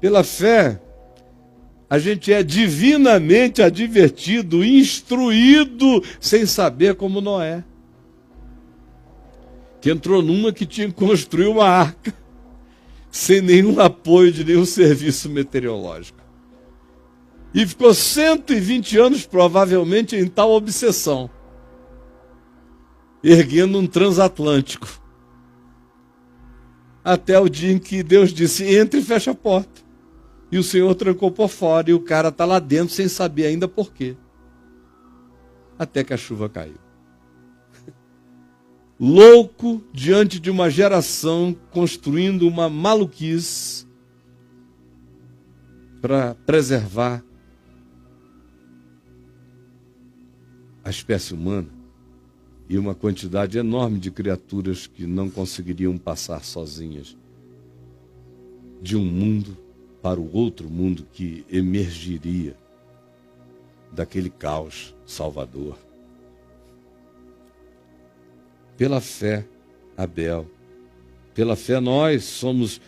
Pela fé, a gente é divinamente advertido, instruído, sem saber, como Noé, que entrou numa que tinha que construir uma arca, sem nenhum apoio de nenhum serviço meteorológico. E ficou 120 anos, provavelmente, em tal obsessão, erguendo um transatlântico. Até o dia em que Deus disse, entre e fecha a porta. E o Senhor trancou por fora, e o cara está lá dentro sem saber ainda por quê. Até que a chuva caiu. Louco diante de uma geração construindo uma maluquice para preservar a espécie humana e uma quantidade enorme de criaturas que não conseguiriam passar sozinhas de um mundo para o outro mundo que emergiria daquele caos salvador. Pela fé, Abel, pela fé nós somos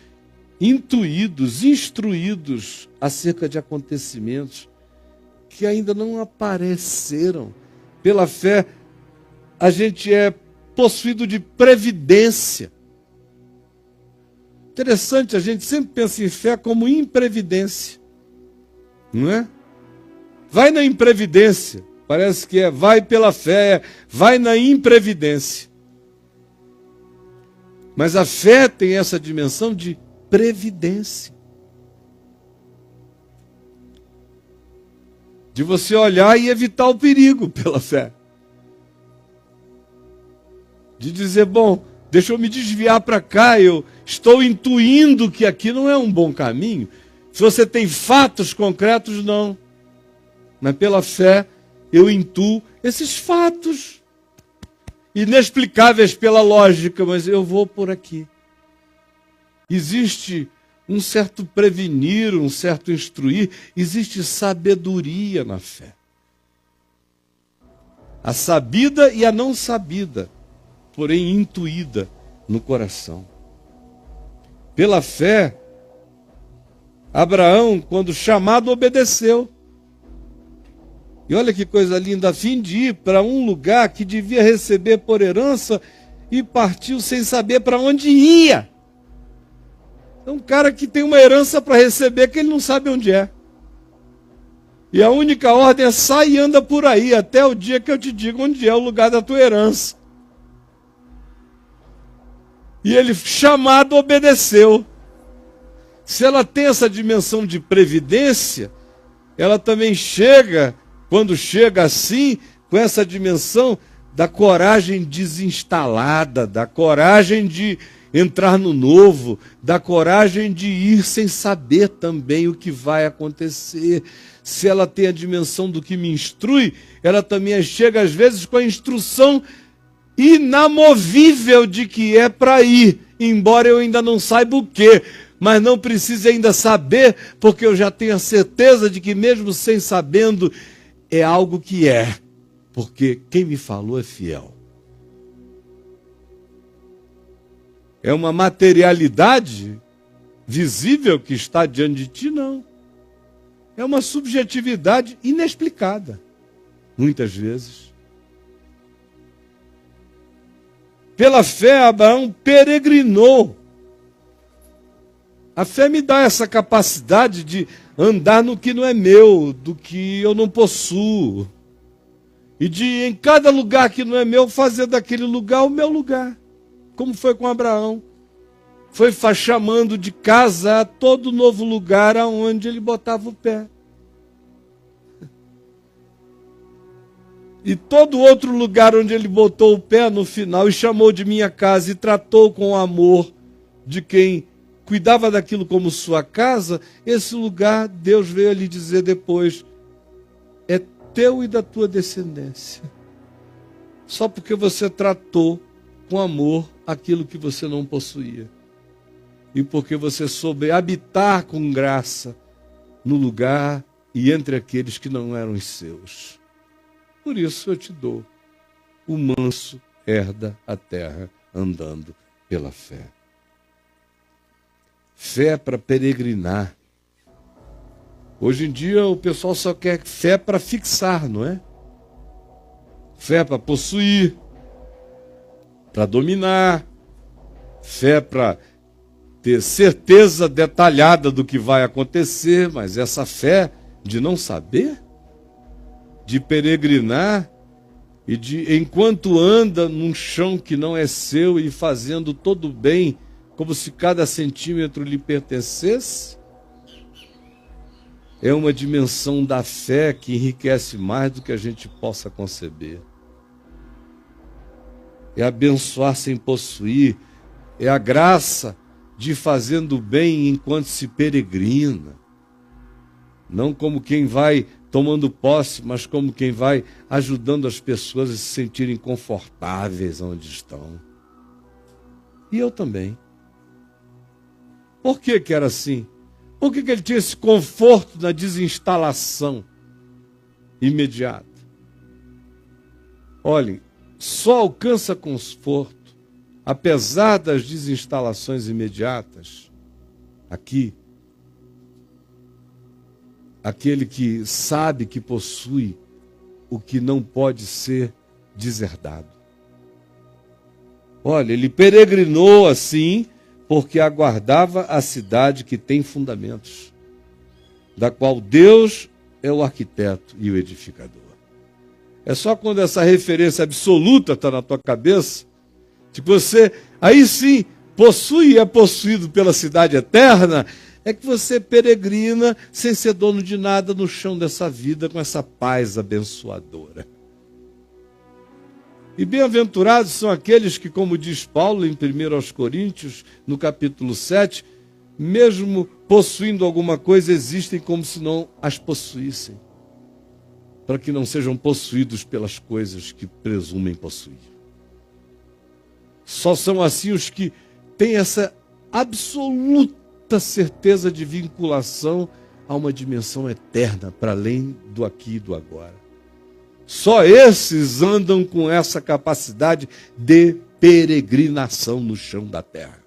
intuídos, instruídos acerca de acontecimentos que ainda não apareceram. Pela fé, a gente é possuído de previdência. Interessante, a gente sempre pensa em fé como imprevidência, não é? Vai na imprevidência, parece que vai pela fé, vai na imprevidência. Mas a fé tem essa dimensão de previdência. De você olhar e evitar o perigo pela fé. De dizer, bom, deixa eu me desviar para cá, eu estou intuindo que aqui não é um bom caminho. Se você tem fatos concretos, não. Mas pela fé, eu intuo esses fatos inexplicáveis pela lógica, mas eu vou por aqui. Existe um certo prevenir, um certo instruir, existe sabedoria na fé. A sabida e a não sabida, porém intuída no coração. Pela fé, Abraão, quando chamado, obedeceu. E olha que coisa linda, a fim de ir para um lugar que devia receber por herança e partiu sem saber para onde ia. É um cara que tem uma herança para receber que ele não sabe onde é. E a única ordem é sai e anda por aí até o dia que eu te digo onde é o lugar da tua herança. E ele, chamado, obedeceu. Se ela tem essa dimensão de previdência, ela também chega, quando chega assim, com essa dimensão da coragem desinstalada, da coragem de entrar no novo, da coragem de ir sem saber também o que vai acontecer. Se ela tem a dimensão do que me instrui, ela também chega às vezes com a instrução inamovível de que é para ir, embora eu ainda não saiba o quê, mas não precise ainda saber, porque eu já tenho a certeza de que mesmo sem sabendo, é algo que é, porque quem me falou é fiel. É uma materialidade visível que está diante de ti? Não. É uma subjetividade inexplicada, muitas vezes. Pela fé, Abraão peregrinou. A fé me dá essa capacidade de andar no que não é meu, do que eu não possuo. E de, em cada lugar que não é meu, fazer daquele lugar o meu lugar. Como foi com Abraão. Foi chamando de casa a todo novo lugar aonde ele botava o pé. E todo outro lugar onde ele botou o pé no final e chamou de minha casa e tratou com amor de quem cuidava daquilo como sua casa, esse lugar Deus veio lhe dizer depois, é teu e da tua descendência. Só porque você tratou com amor aquilo que você não possuía. E porque você soube habitar com graça no lugar e entre aqueles que não eram os seus. Por isso eu te dou. O manso herda a terra andando pela fé. Fé para peregrinar. Hoje em dia o pessoal só quer fé para fixar, não é? Fé para possuir, para dominar, fé para ter certeza detalhada do que vai acontecer, mas essa fé de não saber, de peregrinar e de, enquanto anda num chão que não é seu e fazendo todo o bem, como se cada centímetro lhe pertencesse, é uma dimensão da fé que enriquece mais do que a gente possa conceber. É abençoar sem possuir, é a graça de fazendo bem enquanto se peregrina. Não como quem vai tomando posse, mas como quem vai ajudando as pessoas a se sentirem confortáveis onde estão. E eu também. Por que era assim? Por que ele tinha esse conforto na desinstalação imediata? Olhem, só alcança conforto, apesar das desinstalações imediatas, aqui, aquele que sabe que possui o que não pode ser deserdado. Olha, ele peregrinou assim, porque aguardava a cidade que tem fundamentos, da qual Deus é o arquiteto e o edificador. É só quando essa referência absoluta está na tua cabeça, que você, aí sim, possui e é possuído pela cidade eterna, é que você peregrina sem ser dono de nada no chão dessa vida, com essa paz abençoadora. E bem-aventurados são aqueles que, como diz Paulo em 1 Coríntios, no capítulo 7, mesmo possuindo alguma coisa, existem como se não as possuíssem, para que não sejam possuídos pelas coisas que presumem possuir. Só são assim os que têm essa absoluta certeza de vinculação a uma dimensão eterna, para além do aqui e do agora. Só esses andam com essa capacidade de peregrinação no chão da terra.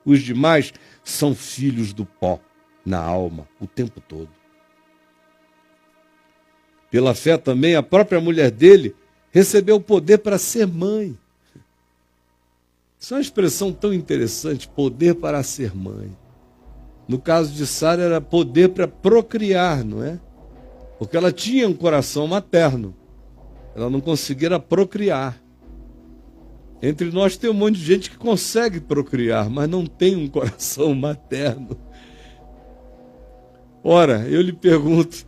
Os demais são filhos do pó na alma o tempo todo. Pela fé também, a própria mulher dele recebeu o poder para ser mãe. Isso é uma expressão tão interessante, poder para ser mãe. No caso de Sara, era poder para procriar, não é? Porque ela tinha um coração materno. Ela não conseguia procriar. Entre nós tem um monte de gente que consegue procriar, mas não tem um coração materno. Ora, eu lhe pergunto,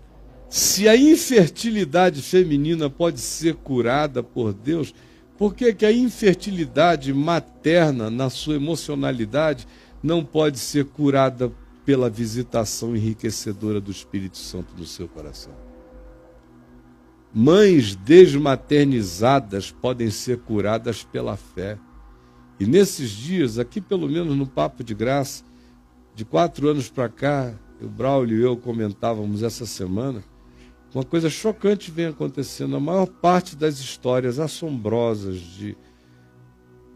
se a infertilidade feminina pode ser curada por Deus, por que que a infertilidade materna, na sua emocionalidade, não pode ser curada pela visitação enriquecedora do Espírito Santo no seu coração? Mães desmaternizadas podem ser curadas pela fé. E nesses dias, aqui pelo menos no Papo de Graça, de 4 anos para cá, o Braulio e eu comentávamos essa semana, uma coisa chocante vem acontecendo. A maior parte das histórias assombrosas de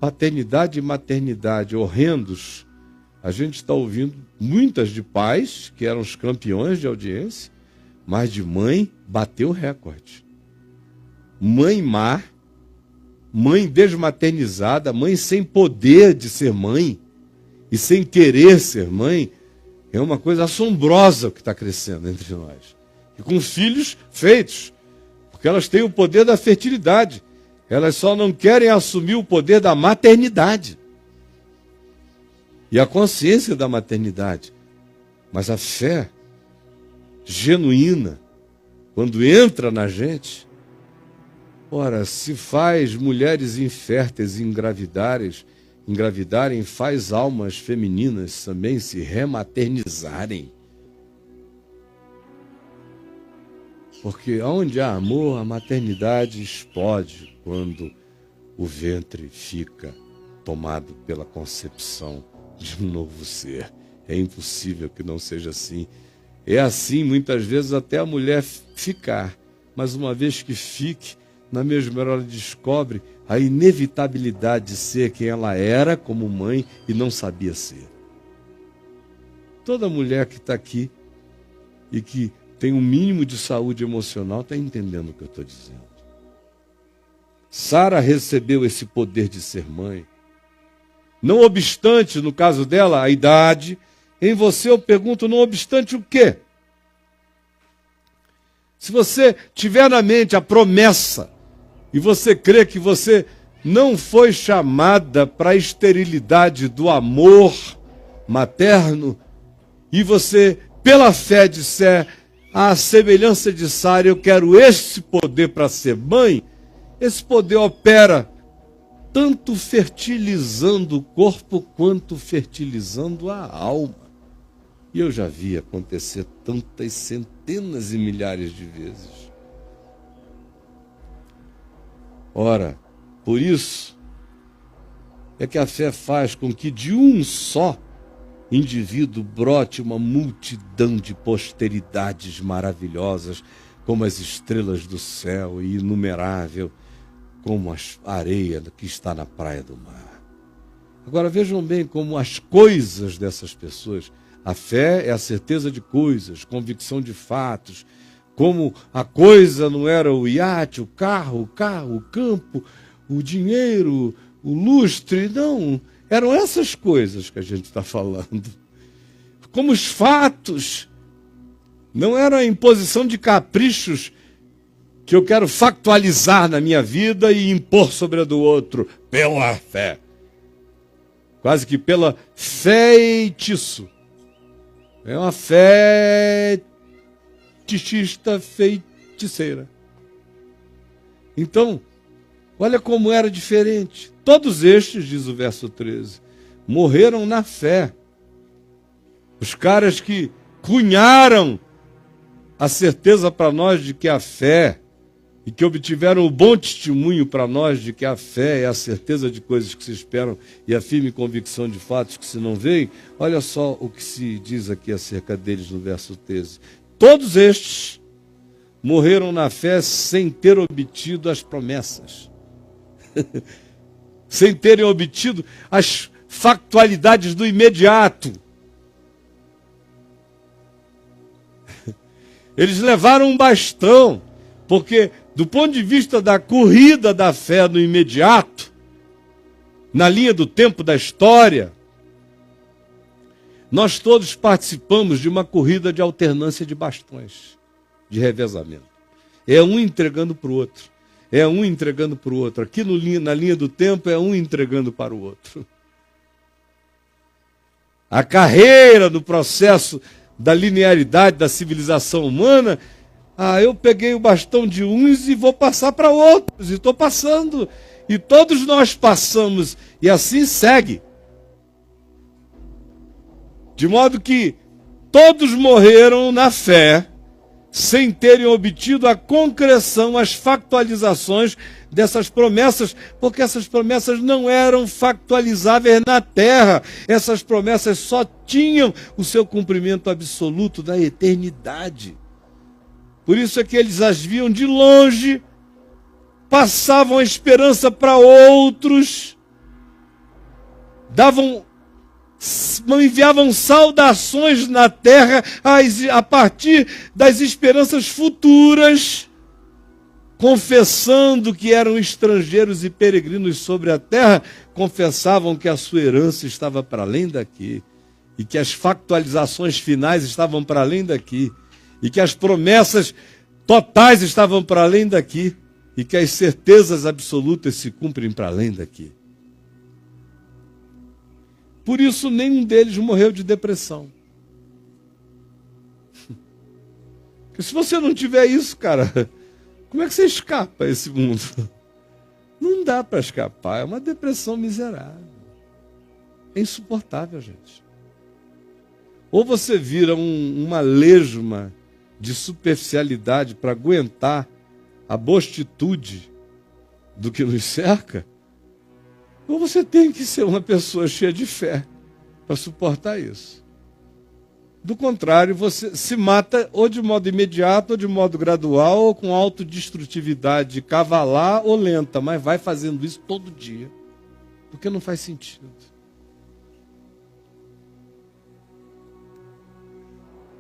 paternidade e maternidade horrendos, a gente está ouvindo muitas de pais, que eram os campeões de audiência, mas de mãe bateu recorde. Mãe má, mãe desmaternizada, mãe sem poder de ser mãe e sem querer ser mãe, é uma coisa assombrosa o que está crescendo entre nós. E com filhos feitos, porque elas têm o poder da fertilidade, elas só não querem assumir o poder da maternidade e a consciência da maternidade. Mas a fé genuína, quando entra na gente, ora, se faz mulheres inférteis engravidarem, faz almas femininas também se rematernizarem. Porque onde há amor, a maternidade explode quando o ventre fica tomado pela concepção de um novo ser. É impossível que não seja assim. É assim, muitas vezes, até a mulher ficar. Mas uma vez que fique, na mesma hora ela descobre a inevitabilidade de ser quem ela era como mãe e não sabia ser. Toda mulher que está aqui e que tem um mínimo de saúde emocional está entendendo o que eu estou dizendo. Sara recebeu esse poder de ser mãe. Não obstante, no caso dela, a idade. Em você eu pergunto, não obstante o quê? Se você tiver na mente a promessa e você crê que você não foi chamada para a esterilidade do amor materno e você, pela fé, disser, à semelhança de Sara, eu quero esse poder para ser mãe, esse poder opera tanto fertilizando o corpo quanto fertilizando a alma. E eu já vi acontecer tantas centenas e milhares de vezes. Ora, por isso é que a fé faz com que de um só indivíduo brote uma multidão de posteridades maravilhosas, como as estrelas do céu e inumerável, como a areia que está na praia do mar. Agora vejam bem como as coisas dessas pessoas, a fé é a certeza de coisas, convicção de fatos, como a coisa não era o iate, o carro, o campo, o dinheiro, o lustre, não, eram essas coisas que a gente está falando. Como os fatos não eram a imposição de caprichos que eu quero factualizar na minha vida e impor sobre a do outro, pela fé. Quase que pela feitiço. É uma fetichista feiticeira. Então, olha como era diferente. Todos estes, diz o verso 13, morreram na fé. Os caras que cunharam a certeza para nós de que a fé, e que obtiveram o bom testemunho para nós de que a fé é a certeza de coisas que se esperam e a firme convicção de fatos que se não veem, olha só o que se diz aqui acerca deles no verso 13. Todos estes morreram na fé sem ter obtido as promessas. Sem terem obtido as factualidades do imediato. Eles levaram um bastão, porque do ponto de vista da corrida da fé no imediato, na linha do tempo da história, nós todos participamos de uma corrida de alternância de bastões, de revezamento. É um entregando para o outro. É um entregando para o outro. Aqui na linha do tempo é um entregando para o outro. A carreira no processo da linearidade da civilização humana, eu peguei o bastão de uns e vou passar para outros, e estou passando, e todos nós passamos, e assim segue. De modo que todos morreram na fé, sem terem obtido a concreção, as factualizações dessas promessas, porque essas promessas não eram factualizáveis na terra, essas promessas só tinham o seu cumprimento absoluto da eternidade. Por isso é que eles as viam de longe, passavam a esperança para outros, enviavam saudações na terra a partir das esperanças futuras, confessando que eram estrangeiros e peregrinos sobre a terra, confessavam que a sua herança estava para além daqui, e que as factualizações finais estavam para além daqui, e que as promessas totais estavam para além daqui, e que as certezas absolutas se cumprem para além daqui. Por isso, nenhum deles morreu de depressão. Porque se você não tiver isso, cara, como é que você escapa a esse mundo? Não dá para escapar, é uma depressão miserável. É insuportável, gente. Ou você vira uma lesma de superficialidade para aguentar a bostitude do que nos cerca, ou você tem que ser uma pessoa cheia de fé para suportar isso. Do contrário, você se mata ou de modo imediato, ou de modo gradual, ou com autodestrutividade cavalar ou lenta, mas vai fazendo isso todo dia, porque não faz sentido.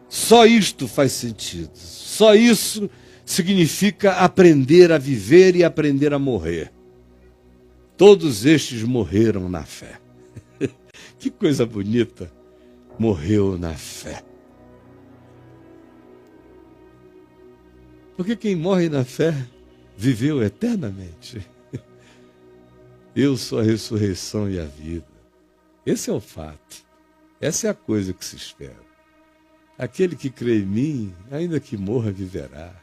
Só isto faz sentido. Só isso significa aprender a viver e aprender a morrer. Todos estes morreram na fé. Que coisa bonita. Morreu na fé. Porque quem morre na fé viveu eternamente. Eu sou a ressurreição e a vida. Esse é o fato. Essa é a coisa que se espera. Aquele que crê em mim, ainda que morra, viverá.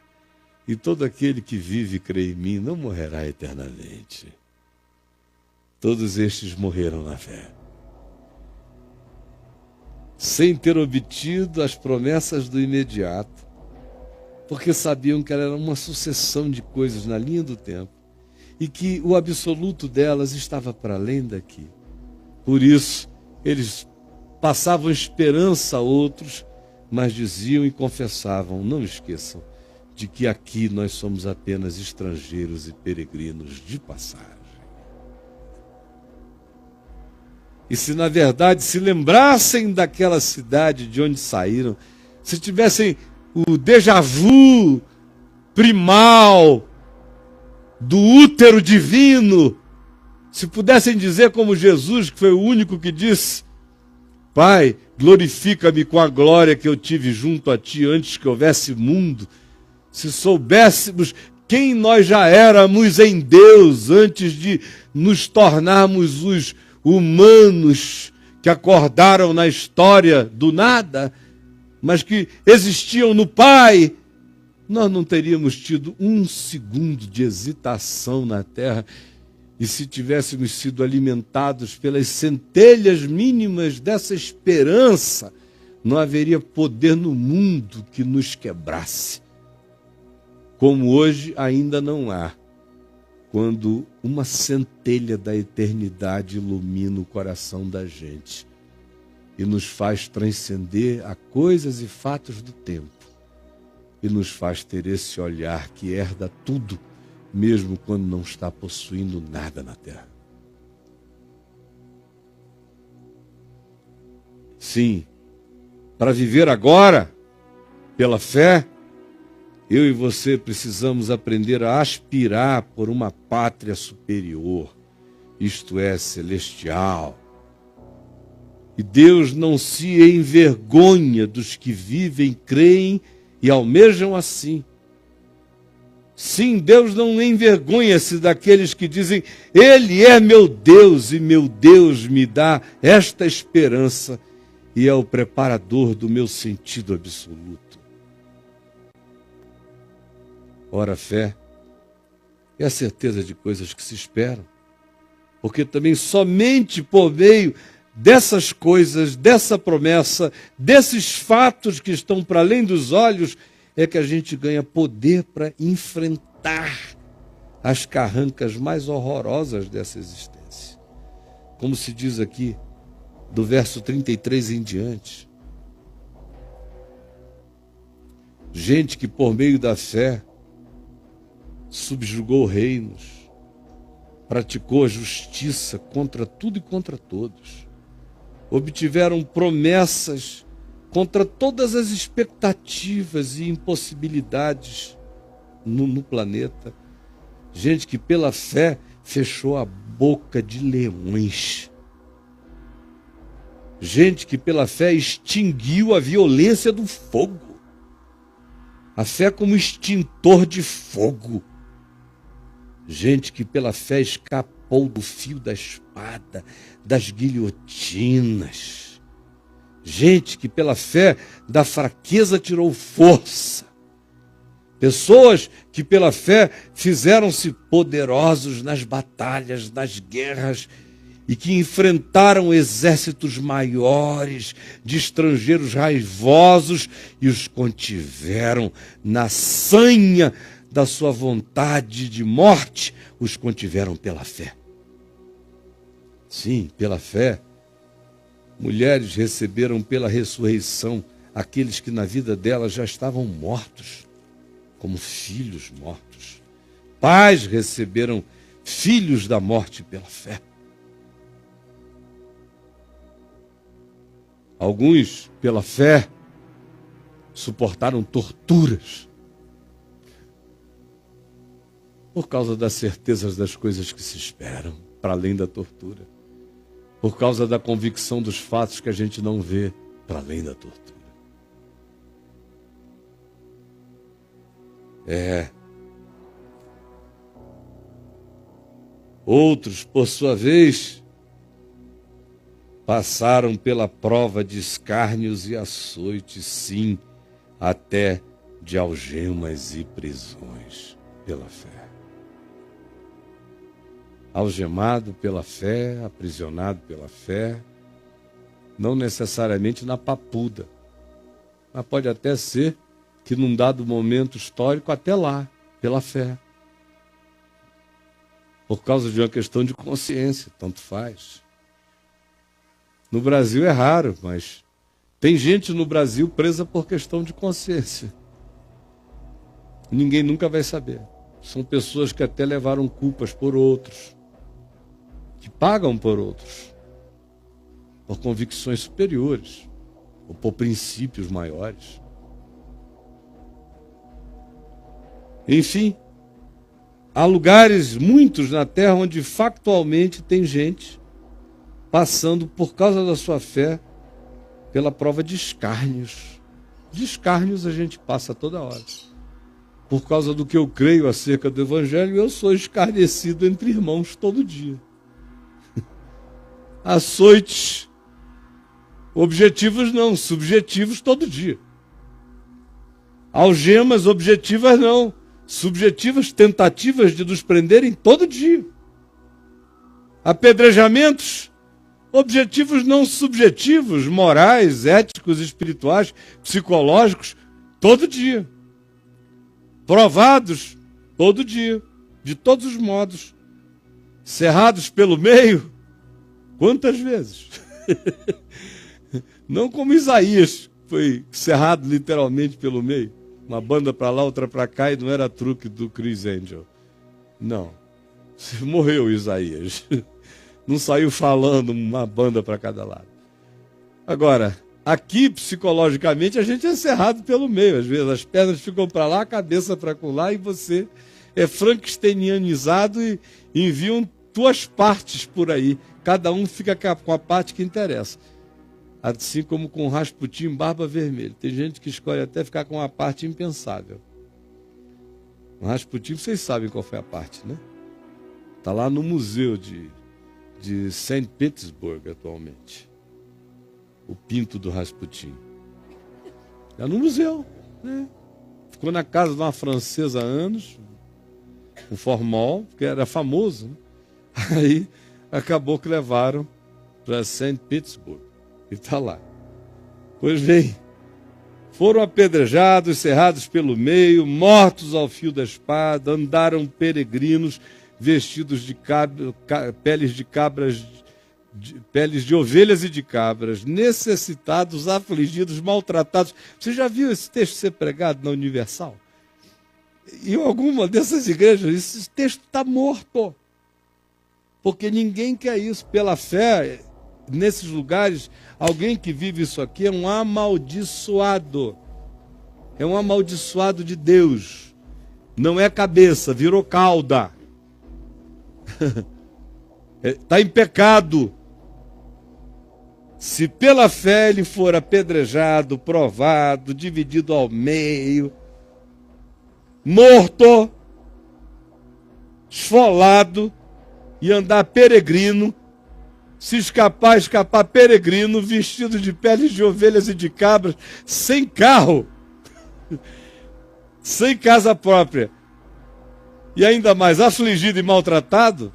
E todo aquele que vive e crê em mim não morrerá eternamente. Todos estes morreram na fé, sem ter obtido as promessas do imediato, porque sabiam que era uma sucessão de coisas na linha do tempo e que o absoluto delas estava para além daqui. Por isso, eles passavam esperança a outros, mas diziam e confessavam: não esqueçam de que aqui nós somos apenas estrangeiros e peregrinos de passagem. E se na verdade se lembrassem daquela cidade de onde saíram, se tivessem o déjà vu primal do útero divino, se pudessem dizer como Jesus, que foi o único que disse: Pai, glorifica-me com a glória que eu tive junto a ti antes que houvesse mundo. Se soubéssemos quem nós já éramos em Deus antes de nos tornarmos os humanos que acordaram na história do nada, mas que existiam no Pai, nós não teríamos tido um segundo de hesitação na terra. E se tivéssemos sido alimentados pelas centelhas mínimas dessa esperança, não haveria poder no mundo que nos quebrasse, como hoje ainda não há, quando uma centelha da eternidade ilumina o coração da gente e nos faz transcender a coisas e fatos do tempo e nos faz ter esse olhar que herda tudo, mesmo quando não está possuindo nada na terra. Sim, para viver agora, pela fé, eu e você precisamos aprender a aspirar por uma pátria superior, isto é, celestial. E Deus não se envergonha dos que vivem, creem e almejam assim. Sim, Deus não envergonha-se daqueles que dizem: Ele é meu Deus e meu Deus me dá esta esperança e é o preparador do meu sentido absoluto. Ora, a fé é a certeza de coisas que se esperam, porque também somente por meio dessas coisas, dessa promessa, desses fatos que estão para além dos olhos, é que a gente ganha poder para enfrentar as carrancas mais horrorosas dessa existência. Como se diz aqui, do verso 33 em diante. Gente que por meio da fé subjugou reinos, praticou a justiça contra tudo e contra todos, obtiveram promessas contra todas as expectativas e impossibilidades no planeta. Gente que pela fé fechou a boca de leões. Gente que pela fé extinguiu a violência do fogo. A fé como extintor de fogo. Gente que pela fé escapou do fio da espada, das guilhotinas. Gente que pela fé da fraqueza tirou força. Pessoas que pela fé fizeram-se poderosos nas batalhas, nas guerras, e que enfrentaram exércitos maiores de estrangeiros raivosos e os contiveram na sanha da sua vontade de morte, os contiveram pela fé. Sim, pela fé, mulheres receberam pela ressurreição aqueles que na vida delas já estavam mortos, como filhos mortos. Pais receberam filhos da morte pela fé. Alguns, pela fé, suportaram torturas por causa das certezas das coisas que se esperam, para além da tortura. Por causa da convicção dos fatos que a gente não vê, para além da tortura. Outros, por sua vez, passaram pela prova de escárnios e açoites, sim, até de algemas e prisões pela fé. Algemado pela fé, aprisionado pela fé, não necessariamente na papuda, mas pode até ser que num dado momento histórico até lá, pela fé. Por causa de uma questão de consciência, tanto faz. No Brasil é raro, mas tem gente no Brasil presa por questão de consciência. Ninguém nunca vai saber. São pessoas que até levaram culpas por outros, que pagam por outros, por convicções superiores, ou por princípios maiores. Enfim, há lugares, muitos na Terra, onde factualmente tem gente passando, por causa da sua fé, pela prova de escárnios. De escárnios a gente passa toda hora. Por causa do que eu creio acerca do Evangelho, eu sou escarnecido entre irmãos todo dia. Açoites, objetivos não, subjetivos todo dia. Algemas, objetivas não, subjetivas, tentativas de nos prenderem todo dia. Apedrejamentos, objetivos não subjetivos, morais, éticos, espirituais, psicológicos, todo dia. Provados, todo dia, de todos os modos. Cerrados pelo meio, quantas vezes? Não como Isaías, foi cerrado literalmente pelo meio. Uma banda para lá, outra para cá, e não era truque do Chris Angel. Não. Morreu Isaías. Não saiu falando uma banda para cada lado. Agora, aqui, psicologicamente, a gente é cerrado pelo meio. Às vezes as pernas ficam para lá, a cabeça para lá, e você é frankensteinianizado e enviam tuas partes por aí. Cada um fica com a parte que interessa. Assim como com Rasputin, barba vermelha. Tem gente que escolhe até ficar com uma parte impensável. O Rasputin, vocês sabem qual foi a parte, né? Está lá no museu de Saint Petersburg atualmente. O pinto do Rasputin. É no museu, né? Ficou na casa de uma francesa há anos, um formol, porque era famoso, né? Aí acabou que levaram para Saint Petersburg. E está lá. Pois bem, foram apedrejados, cerrados pelo meio, mortos ao fio da espada, andaram peregrinos, vestidos de peles de cabras, peles de ovelhas e de cabras, necessitados, afligidos, maltratados. Você já viu esse texto ser pregado na Universal? Em alguma dessas igrejas, esse texto está morto. Porque ninguém quer isso. Pela fé, nesses lugares, alguém que vive isso aqui é um amaldiçoado. É um amaldiçoado de Deus. Não é cabeça, virou cauda. Está em pecado. Se pela fé ele for apedrejado, provado, dividido ao meio, morto, esfolado e andar peregrino, se escapar peregrino, vestido de peles de ovelhas e de cabras, sem carro, sem casa própria, e ainda mais afligido e maltratado,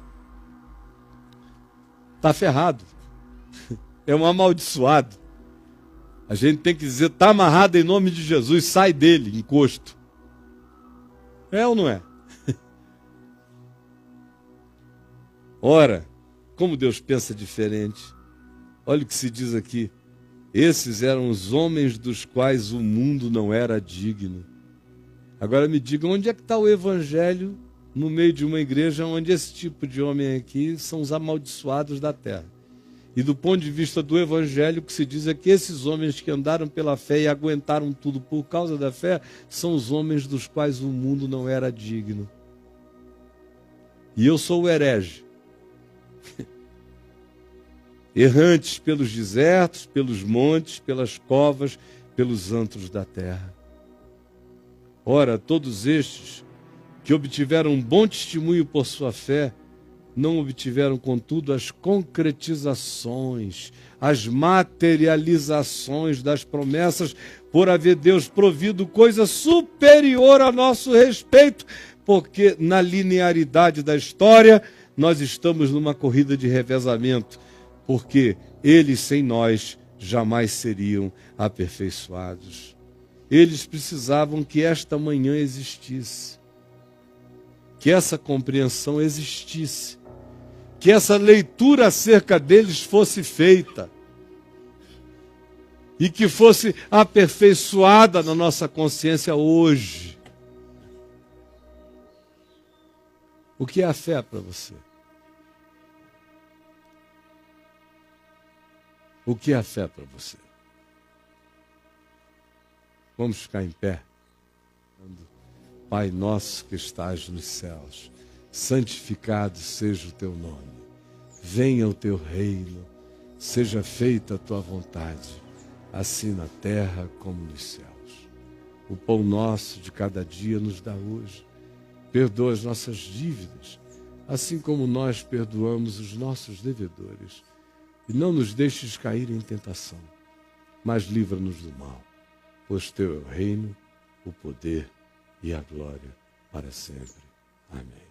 está ferrado. É um amaldiçoado. A gente tem que dizer, está amarrado em nome de Jesus, sai dele, encosto. É ou não é? Ora, como Deus pensa diferente. Olha o que se diz aqui. Esses eram os homens dos quais o mundo não era digno. Agora me digam, onde é que está o evangelho no meio de uma igreja onde esse tipo de homem aqui são os amaldiçoados da terra? E do ponto de vista do evangelho, o que se diz é que esses homens que andaram pela fé e aguentaram tudo por causa da fé, são os homens dos quais o mundo não era digno. E eu sou o herege. Errantes pelos desertos, pelos montes, pelas covas, pelos antros da terra. Ora, todos estes que obtiveram um bom testemunho por sua fé, não obtiveram, contudo, as concretizações, as materializações das promessas, por haver Deus provido coisa superior a nosso respeito, porque na linearidade da história nós estamos numa corrida de revezamento, porque eles sem nós jamais seriam aperfeiçoados. Eles precisavam que esta manhã existisse, que essa compreensão existisse, que essa leitura acerca deles fosse feita e que fosse aperfeiçoada na nossa consciência hoje. O que é a fé para você? O que é a fé para você? Vamos ficar em pé. Pai nosso que estás nos céus, santificado seja o teu nome. Venha o teu reino, seja feita a tua vontade, assim na terra como nos céus. O pão nosso de cada dia nos dá hoje. Perdoa as nossas dívidas, assim como nós perdoamos os nossos devedores. E não nos deixes cair em tentação, mas livra-nos do mal, pois teu é o reino, o poder e a glória para sempre. Amém.